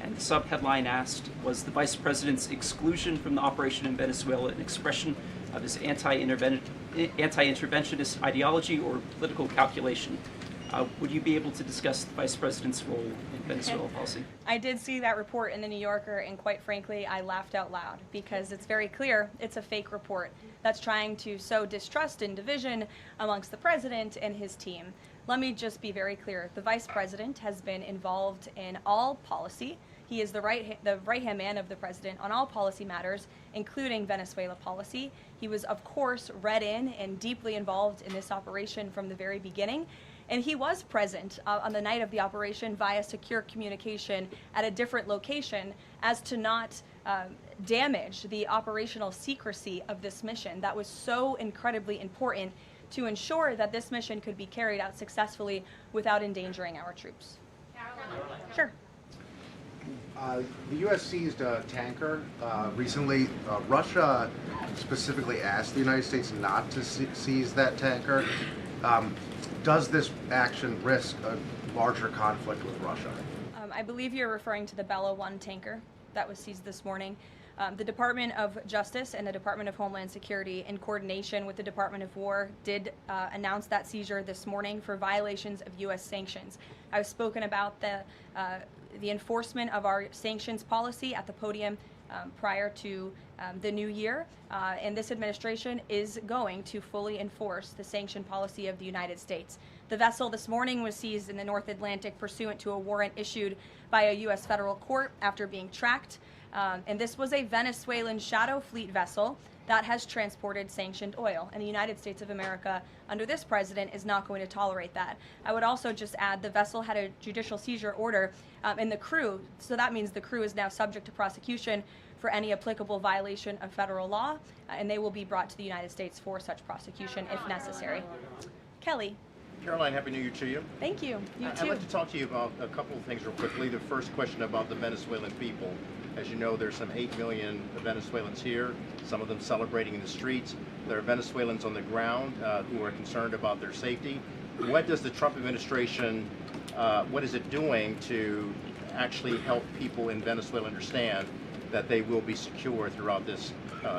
And the sub-headline asked, was the vice president's exclusion from the operation in Venezuela an expression of his anti-interventionist ideology or political calculation? Would you be able to discuss the vice president's role in Venezuela policy?
I did see that report in the New Yorker, and quite frankly, I laughed out loud because it's very clear it's a fake report that's trying to sow distrust and division amongst the president and his team. Let me just be very clear. The vice president has been involved in all policy. He is the right-hand man of the president on all policy matters, including Venezuela policy. He was, of course, read in and deeply involved in this operation from the very beginning. And he was present on the night of the operation via secure communication at a different location as to not damage the operational secrecy of this mission that was so incredibly important to ensure that this mission could be carried out successfully without endangering our troops. Sure.
The U.S. seized a tanker recently. Russia specifically asked the United States not to seize that tanker. Does this action risk a larger conflict with Russia?
I believe you're referring to the Bella 1 tanker that was seized this morning. The Department of Justice and the Department of Homeland Security, in coordination with the Department of War, did announce that seizure this morning for violations of U.S. sanctions. I've spoken about the enforcement of our sanctions policy at the podium prior to the new year, and this administration is going to fully enforce the sanction policy of the United States. The vessel this morning was seized in the North Atlantic pursuant to a warrant issued by a U.S. federal court after being tracked, and this was a Venezuelan shadow fleet vessel that has transported sanctioned oil, and the United States of America, under this president, is not going to tolerate that. I would also just add the vessel had a judicial seizure order, and the crew, so that means the crew is now subject to prosecution for any applicable violation of federal law, and they will be brought to the United States for such prosecution if necessary. Kelly.
Caroline, Happy New Year to you.
Thank you. You
I'd
too.
like to talk to you about a couple of things real quickly. The first question about the Venezuelan people. As you know, there's some 8 million Venezuelans here, some of them celebrating in the streets. There are Venezuelans on the ground who are concerned about their safety. What does the Trump administration, what is it doing to actually help people in Venezuela understand that they will be secure throughout this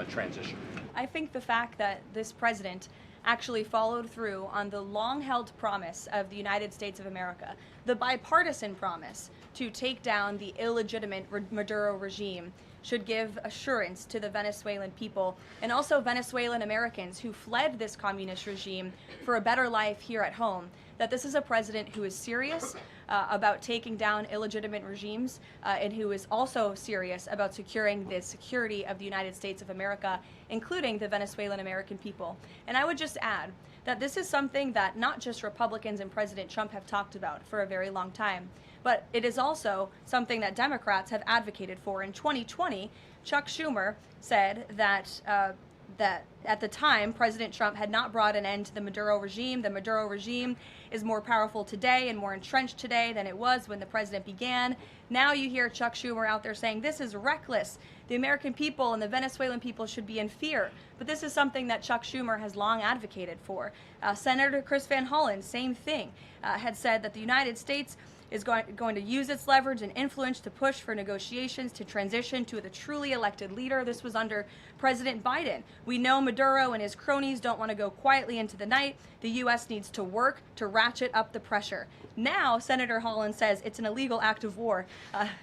transition?
I think the fact that this president actually followed through on the long-held promise of the United States of America, the bipartisan promise to take down the illegitimate Maduro regime, should give assurance to the Venezuelan people and also Venezuelan Americans who fled this communist regime for a better life here at home, that this is a president who is serious about taking down illegitimate regimes and who is also serious about securing the security of the United States of America, including the Venezuelan American people. And I would just add that this is something that not just Republicans and President Trump have talked about for a very long time, but it is also something that Democrats have advocated for. In 2020, Chuck Schumer said that that at the time, President Trump had not brought an end to the Maduro regime. The Maduro regime is more powerful today and more entrenched today than it was when the president began. Now you hear Chuck Schumer out there saying this is reckless. The American people and the Venezuelan people should be in fear. But this is something that Chuck Schumer has long advocated for. Senator Chris Van Hollen, same thing, had said that the United States is going to use its leverage and influence to push for negotiations to transition to the truly elected leader. This was under President Biden. We know Maduro and his cronies don't want to go quietly into the night. The U.S. needs to work to ratchet up the pressure. Now, Senator Holland says it's an illegal act of war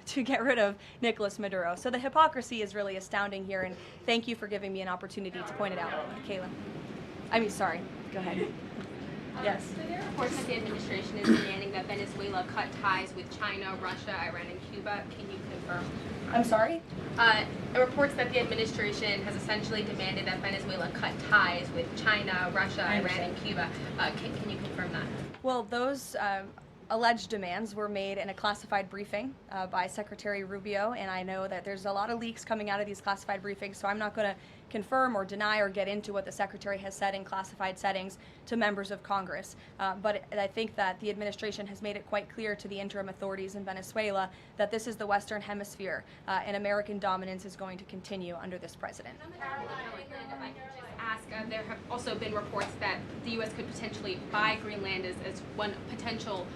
to get rid of Nicolas Maduro. So the hypocrisy is really astounding here, and thank you for giving me an opportunity to point it out, Kayla. Sorry, go ahead. Yes.
So there are reports that the administration is demanding that Venezuela cut ties with China, Russia, Iran, and Cuba. Can you confirm?
I'm sorry?
Reports that the administration has essentially demanded that Venezuela cut ties with China, Russia, Iran, and Cuba. Can you confirm that?
Well, those alleged demands were made in a classified briefing by Secretary Rubio, and I know that there's a lot of leaks coming out of these classified briefings, so I'm not going to confirm or deny or get into what the Secretary has said in classified settings to members of Congress. But I think that the administration has made it quite clear to the interim authorities in Venezuela that this is the Western Hemisphere, and American dominance is going to continue under this president.
There have also been reports that the U.S. could potentially buy Greenland as one potential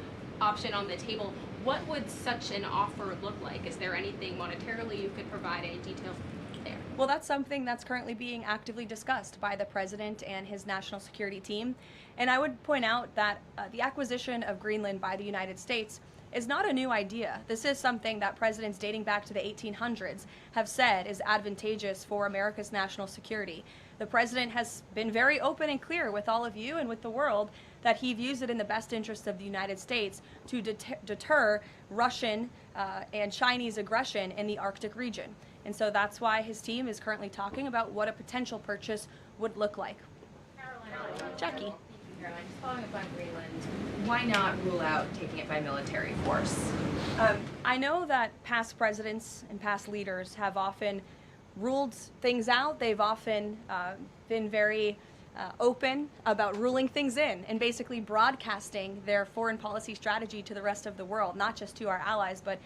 option on the table. What would such an offer look like? Is there anything monetarily you could provide, any details there?
Well, that's something that's currently being actively discussed by the president and his national security team. And I would point out that the acquisition of Greenland by the United States is not a new idea. This is something that presidents dating back to the 1800s have said is advantageous for America's national security. The president has been very open and clear with all of you and with the world that he views it in the best interest of the United States to deter Russian and Chinese aggression in the Arctic region. And so that's why his team is currently talking about what a potential purchase would look like. Jackie.
Caroline, just following up on Greenland, why not rule out taking it by military force?
I know that past presidents and past leaders have often ruled things out. They've often been very open about ruling things in and basically broadcasting their foreign policy strategy to the rest of the world, not just to our allies, but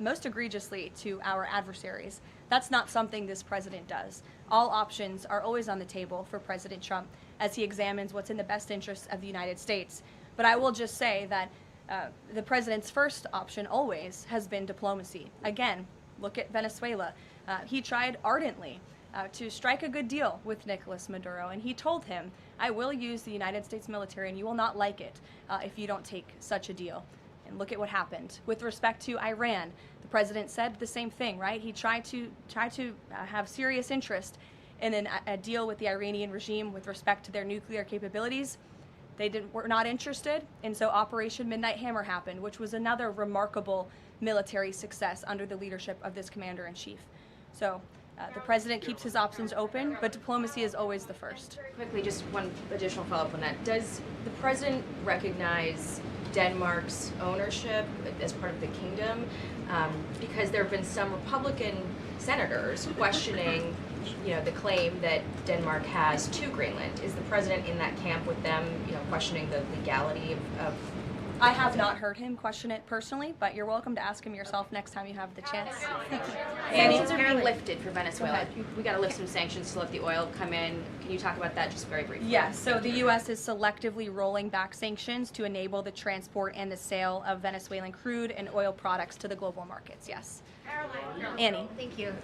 most egregiously to our adversaries. That's not something this president does. All options are always on the table for President Trump as he examines what's in the best interest of the United States. But I will just say that the president's first option always has been diplomacy. Again, look at Venezuela. He tried ardently to strike a good deal with Nicolas Maduro, and he told him, I will use the United States military and you will not like it if you don't take such a deal. And look at what happened. With respect to Iran, the president said the same thing, right? He tried to have serious interest in a deal with the Iranian regime with respect to their nuclear capabilities. They were not interested, and so Operation Midnight Hammer happened, which was another remarkable military success under the leadership of this commander-in-chief. So the president keeps his options open, but diplomacy is always the first.
Quickly, just one additional follow-up on that. Does the president recognize Denmark's ownership as part of the kingdom? Because there have been some Republican senators questioning
the claim that Denmark has to Greenland. Is the president in that camp with them, questioning the legality of
I have not heard him question it personally, but you're welcome to ask him yourself next time you have the chance.
Sanctions are being lifted for Venezuela. We got to lift some sanctions to let the oil come in. Can you talk about that just very briefly?
Yes, so the U.S. is selectively rolling back sanctions to enable the transport and the sale of Venezuelan crude and oil products to the global markets, yes.
Karoline.
Annie.
Thank you.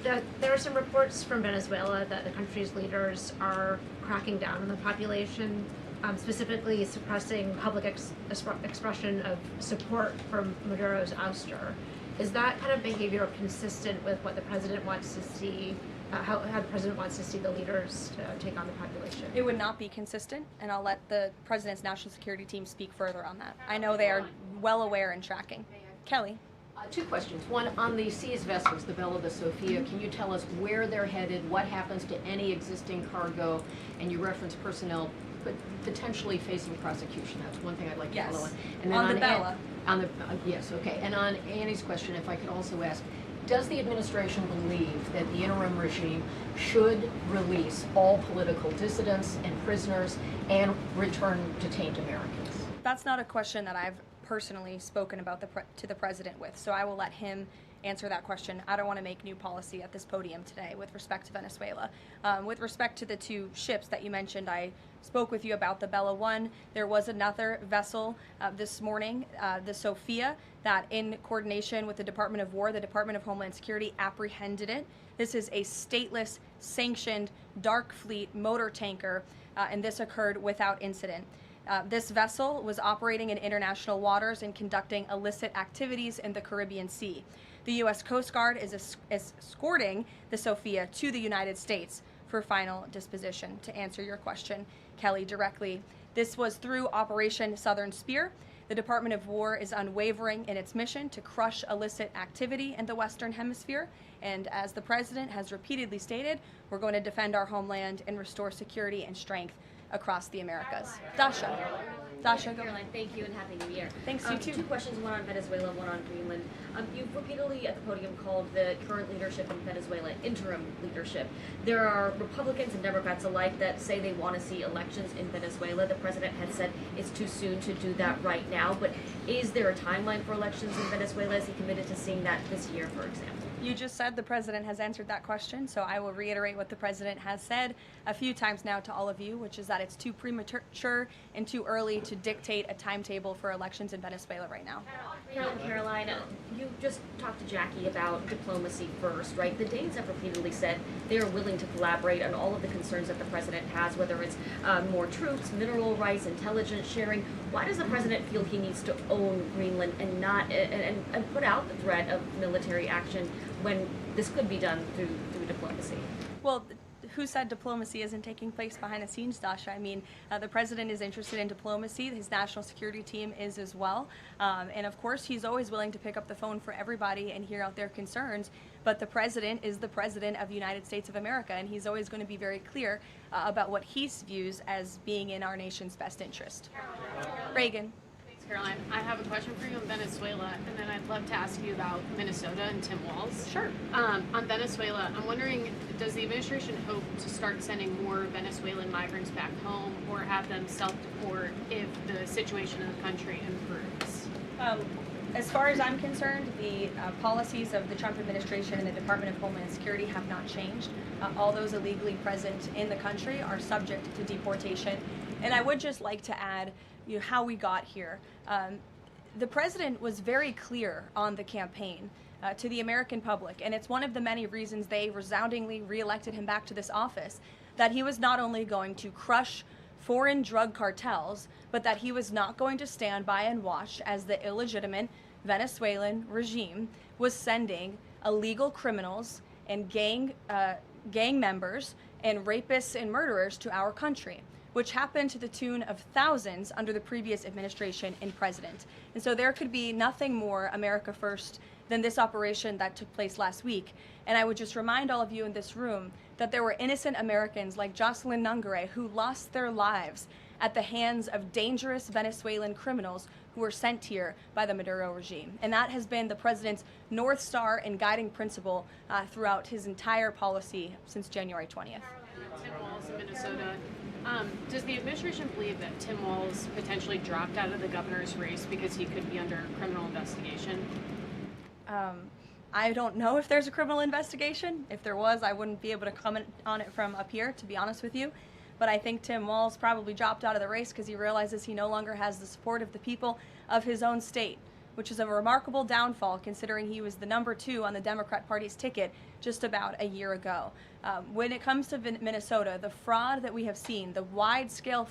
There are some reports from Venezuela that the country's leaders are cracking down on the population, specifically suppressing public expression of support for Maduro's ouster. Is that kind of behavior consistent with what the president wants to see, how the president wants to see the leaders take on the population?
It would not be consistent, and I'll let the president's national security team speak further on that. I know they are well aware and tracking. Kelly.
Two questions. One, on the seized vessels, the Bella, the Sophia, can you tell us where they're headed, what happens to any existing cargo, and you referenced personnel potentially facing prosecution? That's one thing I'd like to follow on. And then
on the Bella.
Yes, okay. And on Annie's question, if I could also ask, does the administration believe that the interim regime should release all political dissidents and prisoners and return detained Americans?
That's not a question that I've personally spoken about to the president with, so I will let him answer that question. I don't want to make new policy at this podium today with respect to Venezuela. With respect to the two ships that you mentioned, I spoke with you about the Bella 1. There was another vessel this morning, the Sophia, that in coordination with the Department of War, the Department of Homeland Security apprehended it. This is a stateless, sanctioned, dark fleet motor tanker, and this occurred without incident. This vessel was operating in international waters and conducting illicit activities in the Caribbean Sea. The U.S. Coast Guard is escorting the Sophia to the United States for final disposition. To answer your question, Kelly, directly, this was through Operation Southern Spear. The Department of War is unwavering in its mission to crush illicit activity in the Western Hemisphere. And as the President has repeatedly stated, we're going to defend our homeland and restore security and strength across the Americas. Dasha. Dasha, go.
Caroline, thank you and Happy New Year.
Thanks, you too.
Two questions, one on Venezuela, one on Greenland. You've repeatedly at the podium called the current leadership in Venezuela interim leadership. There are Republicans and Democrats alike that say they want to see elections in Venezuela. The president has said it's too soon to do that right now, but is there a timeline for elections in Venezuela? Is he committed to seeing that this year, for example?
You just said the president has answered that question, so I will reiterate what the president has said a few times now to all of you, which is that it's too premature and too early to dictate a timetable for elections in Venezuela right now.
Caroline, you just talked to Jackie about diplomacy first, right? The Danes have repeatedly said they are willing to collaborate on all of the concerns that the president has, whether it's more troops, mineral rights, intelligence sharing. Why does the president feel he needs to own Greenland and not and put out the threat of military action when this could be done through diplomacy?
Well, who said diplomacy isn't taking place behind the scenes, Dasha? I mean, the president is interested in diplomacy. His national security team is as well. And of course, he's always willing to pick up the phone for everybody and hear out their concerns. But the president is the president of the United States of America, and he's always going to be very clear about what he views as being in our nation's best interest. Reagan.
Caroline, I have a question for you on Venezuela, and then I'd love to ask you about Minnesota and Tim Walz.
Sure.
On Venezuela, I'm wondering, does the administration hope to start sending more Venezuelan migrants back home or have them self-deport if the situation in the country improves?
As far as I'm concerned, the policies of the Trump administration and the Department of Homeland Security have not changed. All those illegally present in the country are subject to deportation. And I would just like to add how we got here. The president was very clear on the campaign to the American public, and it's one of the many reasons they resoundingly reelected him back to this office, that he was not only going to crush foreign drug cartels, but that he was not going to stand by and watch as the illegitimate Venezuelan regime was sending illegal criminals and gang members and rapists and murderers to our country, which happened to the tune of thousands under the previous administration and president. And so there could be nothing more America first than this operation that took place last week. And I would just remind all of you in this room that there were innocent Americans like Jocelyn Nungare who lost their lives at the hands of dangerous Venezuelan criminals who were sent here by the Maduro regime. And that has been the president's North Star and guiding principle throughout his entire policy since January 20th.
Tim Walz in Minnesota. Does the administration believe that Tim Walz potentially dropped out of the governor's race because he could be under criminal investigation?
I don't know if there's a criminal investigation. If there was, I wouldn't be able to comment on it from up here, to be honest with you. But I think Tim Walz probably dropped out of the race because he realizes he no longer has the support of the people of his own state, which is a remarkable downfall considering he was the number 2 on the Democrat Party's ticket just about a year ago. When it comes to Minnesota, the fraud that we have seen, the wide scale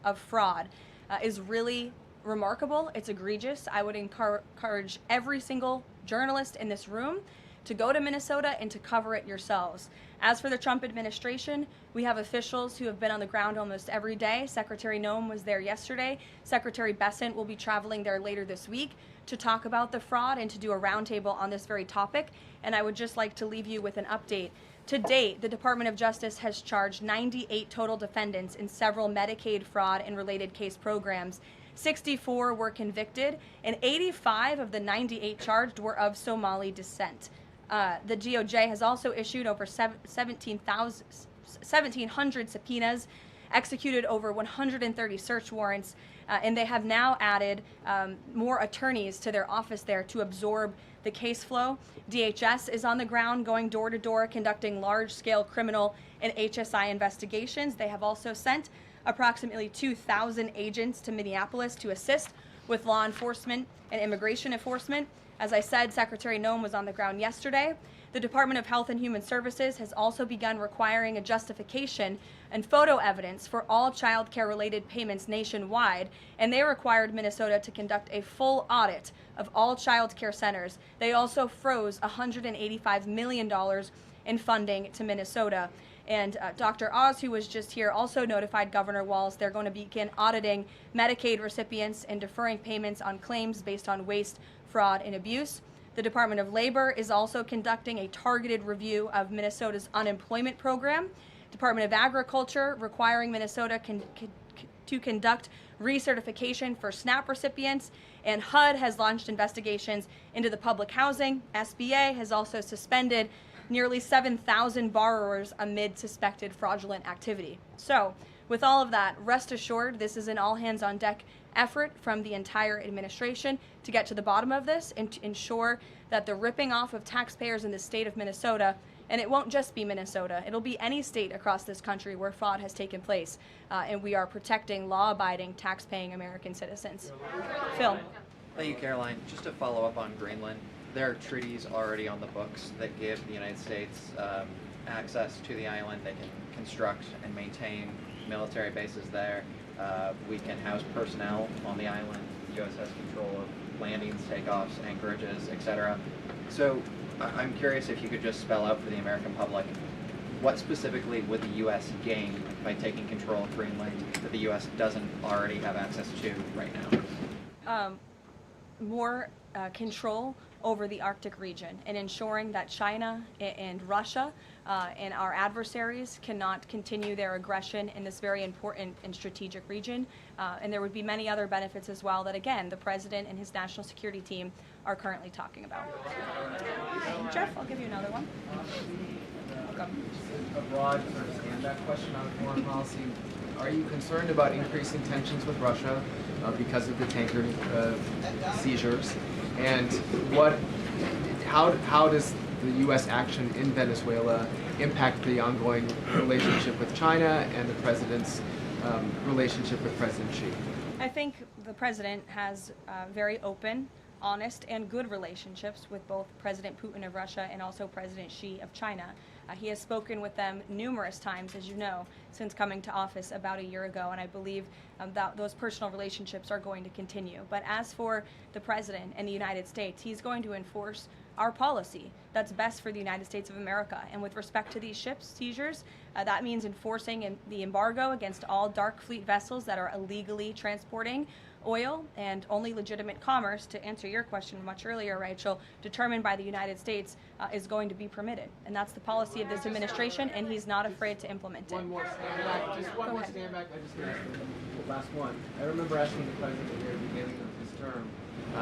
of fraud is really remarkable. It's egregious. I would encourage every single journalist in this room to go to Minnesota and to cover it yourselves. As for the Trump administration, we have officials who have been on the ground almost every day. Secretary Noem was there yesterday. Secretary Bessent will be traveling there later this week to talk about the fraud and to do a roundtable on this very topic. And I would just like to leave you with an update. To date, the Department of Justice has charged 98 total defendants in several Medicaid fraud and related case programs. 64 were convicted, and 85 of the 98 charged were of Somali descent. The DOJ has also issued over 1,700 subpoenas, executed over 130 search warrants, and they have now added more attorneys to their office there to absorb the case flow. DHS is on the ground going door to door conducting large-scale criminal and HSI investigations. They have also sent approximately 2,000 agents to Minneapolis to assist with law enforcement and immigration enforcement. As I said, Secretary Noem was on the ground yesterday. The Department of Health and Human Services has also begun requiring a justification and photo evidence for all child care related payments nationwide, and they required Minnesota to conduct a full audit of all child care centers. They also froze $185 million in funding to Minnesota. And Dr. Oz, who was just here, also notified Governor Walz they're going to begin auditing Medicaid recipients and deferring payments on claims based on waste, fraud, and abuse. The Department of Labor is also conducting a targeted review of Minnesota's unemployment program. Department of Agriculture requiring Minnesota to conduct recertification for SNAP recipients, and HUD has launched investigations into the public housing. SBA has also suspended nearly 7,000 borrowers amid suspected fraudulent activity. So, with all of that, rest assured this is an all-hands-on-deck effort from the entire administration to get to the bottom of this and to ensure that the ripping off of taxpayers in the state of Minnesota, and it won't just be Minnesota, it'll be any state across this country where fraud has taken place, and we are protecting law-abiding, tax-paying American citizens. Phil.
Thank you, Caroline. Just to follow up on Greenland, there are treaties already on the books that give the United States access to the island. They can construct and maintain military bases there. We can house personnel on the island. The U.S. has control of landings, takeoffs, anchorages, etc. So I'm curious if you could just spell out for the American public, what specifically would the U.S. gain by taking control of Greenland that the U.S. doesn't already have access to right now?
More control over the Arctic region and ensuring that China and Russia and our adversaries cannot continue their aggression in this very important and strategic region. And there would be many other benefits as well that, again, the President and his national security team are currently talking about. Jeff, I'll give you another one.
A broad sort of stand-back question on foreign policy. Are you concerned about increasing tensions with Russia because of the tanker seizures? And how does the U.S. action in Venezuela impact the ongoing relationship with China and the President's relationship with President Xi?
I think the President has very open, honest, and good relationships with both President Putin of Russia and also President Xi of China. He has spoken with them numerous times, as you know, since coming to office about a year ago, and I believe that those personal relationships are going to continue. But as for the President and the United States, he's going to enforce our policy that's best for the United States of America. And with respect to these ship seizures, that means enforcing the embargo against all dark fleet vessels that are illegally transporting oil and only legitimate commerce, to answer your question much earlier, Rachel, determined by the United States, is going to be permitted. And that's the policy of this administration, and he's not afraid to implement it.
One more stand back. Just one more stand back. I just asked the last one. I remember asking the president at the very beginning of his term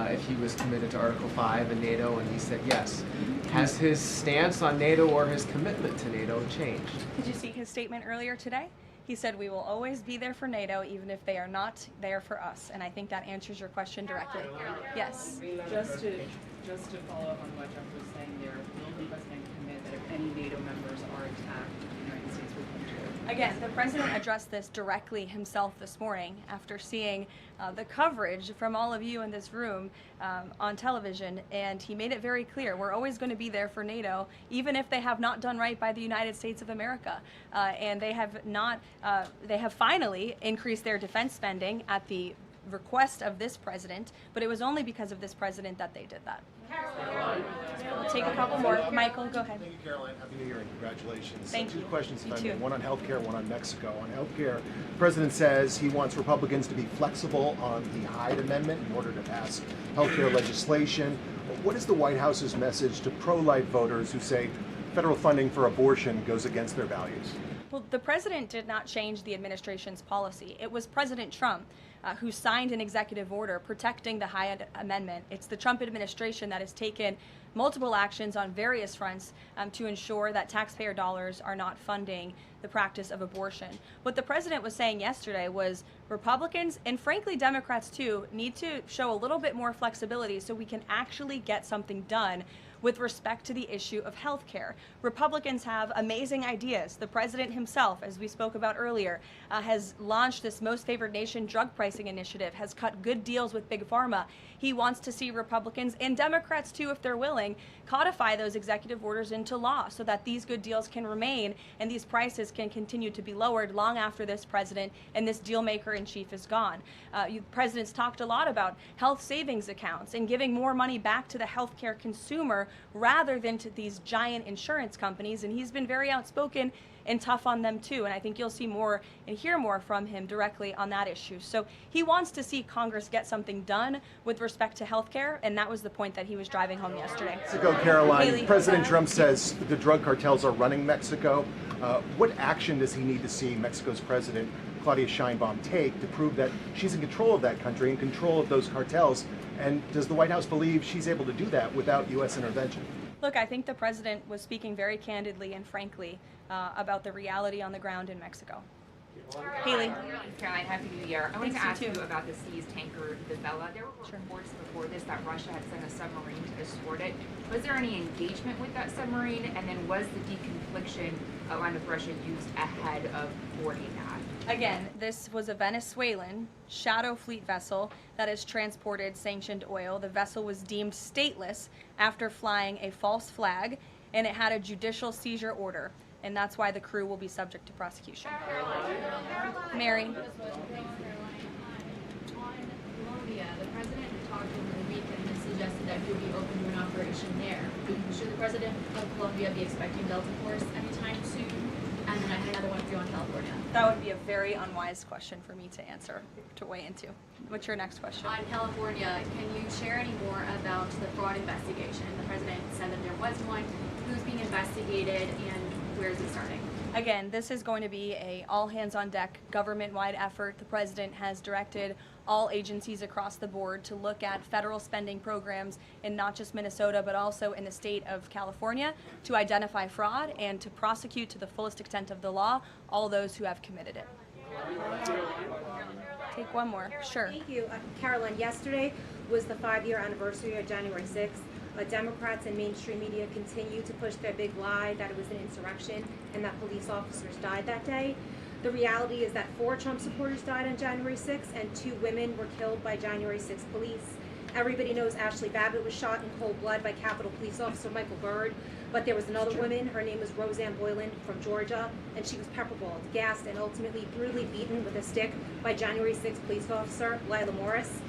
if he was committed to Article 5 and NATO, and he said yes. Has his stance on NATO or his commitment to NATO changed?
Did you see his statement earlier today? He said, we will always be there for NATO, even if they are not there for us. And I think that answers your question directly. Yes.
Just to follow up on what Jeff was saying there, will the president commit that if any NATO members are attacked, the United States will come to it?
Again, the president addressed this directly himself this morning after seeing the coverage from all of you in this room on television, and he made it very clear, we're always going to be there for NATO, even if they have not done right by the United States of America. And they have finally increased their defense spending at the request of this president, but it was only because of this president that they did that. We'll take a couple more. Michael, go ahead.
Thank you, Caroline. Happy New Year and congratulations.
Thank you.
Two questions, if
You
I may.
too.
One on healthcare, one on Mexico. On healthcare, the president says he wants Republicans to be flexible on the Hyde Amendment in order to pass healthcare legislation. What is the White House's message to pro-life voters who say federal funding for abortion goes against their values?
Well, the president did not change the administration's policy. It was President Trump who signed an executive order protecting the Hyde Amendment. It's the Trump administration that has taken multiple actions on various fronts to ensure that taxpayer dollars are not funding the practice of abortion. What the president was saying yesterday was Republicans, and frankly Democrats too, need to show a little bit more flexibility so we can actually get something done with respect to the issue of health care. Republicans have amazing ideas. The president himself, as we spoke about earlier, has launched this Most Favored Nation drug pricing initiative, has cut good deals with Big Pharma. He wants to see Republicans and Democrats too, if they're willing, codify those executive orders into law so that these good deals can remain and these prices can continue to be lowered long after this president and this deal maker in chief is gone. Presidents talked a lot about health savings accounts and giving more money back to the healthcare consumer rather than to these giant insurance companies, and he's been very outspoken and tough on them too, and I think you'll see more and hear more from him directly on that issue. So he wants to see Congress get something done with respect to health care, and that was the point that he was driving home yesterday.
Mexico, Caroline.
Haley,
President Trump says the drug cartels are running Mexico. What action does he need to see Mexico's president, Claudia Sheinbaum, take to prove that she's in control of that country, in control of those cartels? And does the White House believe she's able to do that without U.S. intervention?
Look, I think the president was speaking very candidly and frankly about the reality on the ground in Mexico. Haley.
Caroline, Happy New Year. I wanted to
Thanks,
ask
you
you
too.
about the seized tanker, the Vela. There were reports before this that Russia had sent a submarine to escort it. Was there any engagement with that submarine? And then was the deconfliction line with Russia used ahead of boarding that?
Again, this was a Venezuelan shadow fleet vessel that has transported sanctioned oil. The vessel was deemed stateless after flying a false flag, and it had a judicial seizure order, and that's why the crew will be subject to prosecution. Mary.
On Colombia, the president talked over the weekend and suggested that he would be open to an operation there. Should the president of Colombia be expecting Delta Force anytime soon? And then I had another one for you on California.
That would be a very unwise question for me to answer, to weigh into. What's your next question?
On California, can you share any more about the fraud investigation? The president said that there was one. Who's being investigated and where is it starting?
Again, this is going to be a all-hands-on-deck government-wide effort. The president has directed all agencies across the board to look at federal spending programs in not just Minnesota, but also in the state of California to identify fraud and to prosecute to the fullest extent of the law all those who have committed it. Take one more. Sure.
Thank you. Caroline, yesterday was the 5-year anniversary of January 6th. Democrats and mainstream media continue to push their big lie that it was an insurrection and that police officers died that day. The reality is that 4 Trump supporters died on January 6th and 2 women were killed by January 6th police. Everybody knows Ashley Babbitt was shot in cold blood by Capitol Police Officer Michael Byrd, but there was another woman, her name was Roseanne Boylan from Georgia, and she was pepperballed, gassed, and ultimately brutally beaten with a stick by January 6th police officer Lila Morris.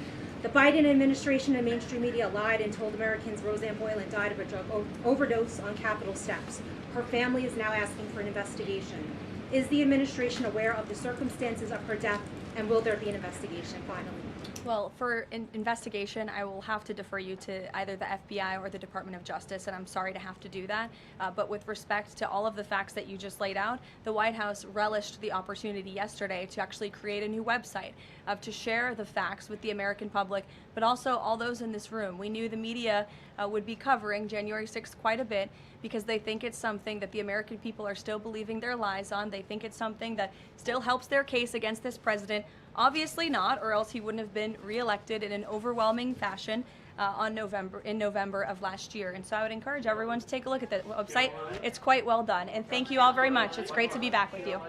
The Biden administration and mainstream media lied and told Americans Roseanne Boylan died of a drug overdose on Capitol steps. Her family is now asking for an investigation. Is the administration aware of the circumstances of her death, and will there be an investigation finally?
Well, for investigation, I will have to defer you to either the FBI or the Department of Justice, and I'm sorry to have to do that. But with respect to all of the facts that you just laid out, the White House relished the opportunity yesterday to actually create a new website to share the facts with the American public, but also all those in this room. We knew the media would be covering January 6th quite a bit because they think it's something that the American people are still believing their lies on. They think it's something that still helps their case against this president. Obviously not, or else he wouldn't have been reelected in an overwhelming fashion in November of last year. And so I would encourage everyone to take a look at the website. It's quite well done. And thank you all very much. It's great to be back with you.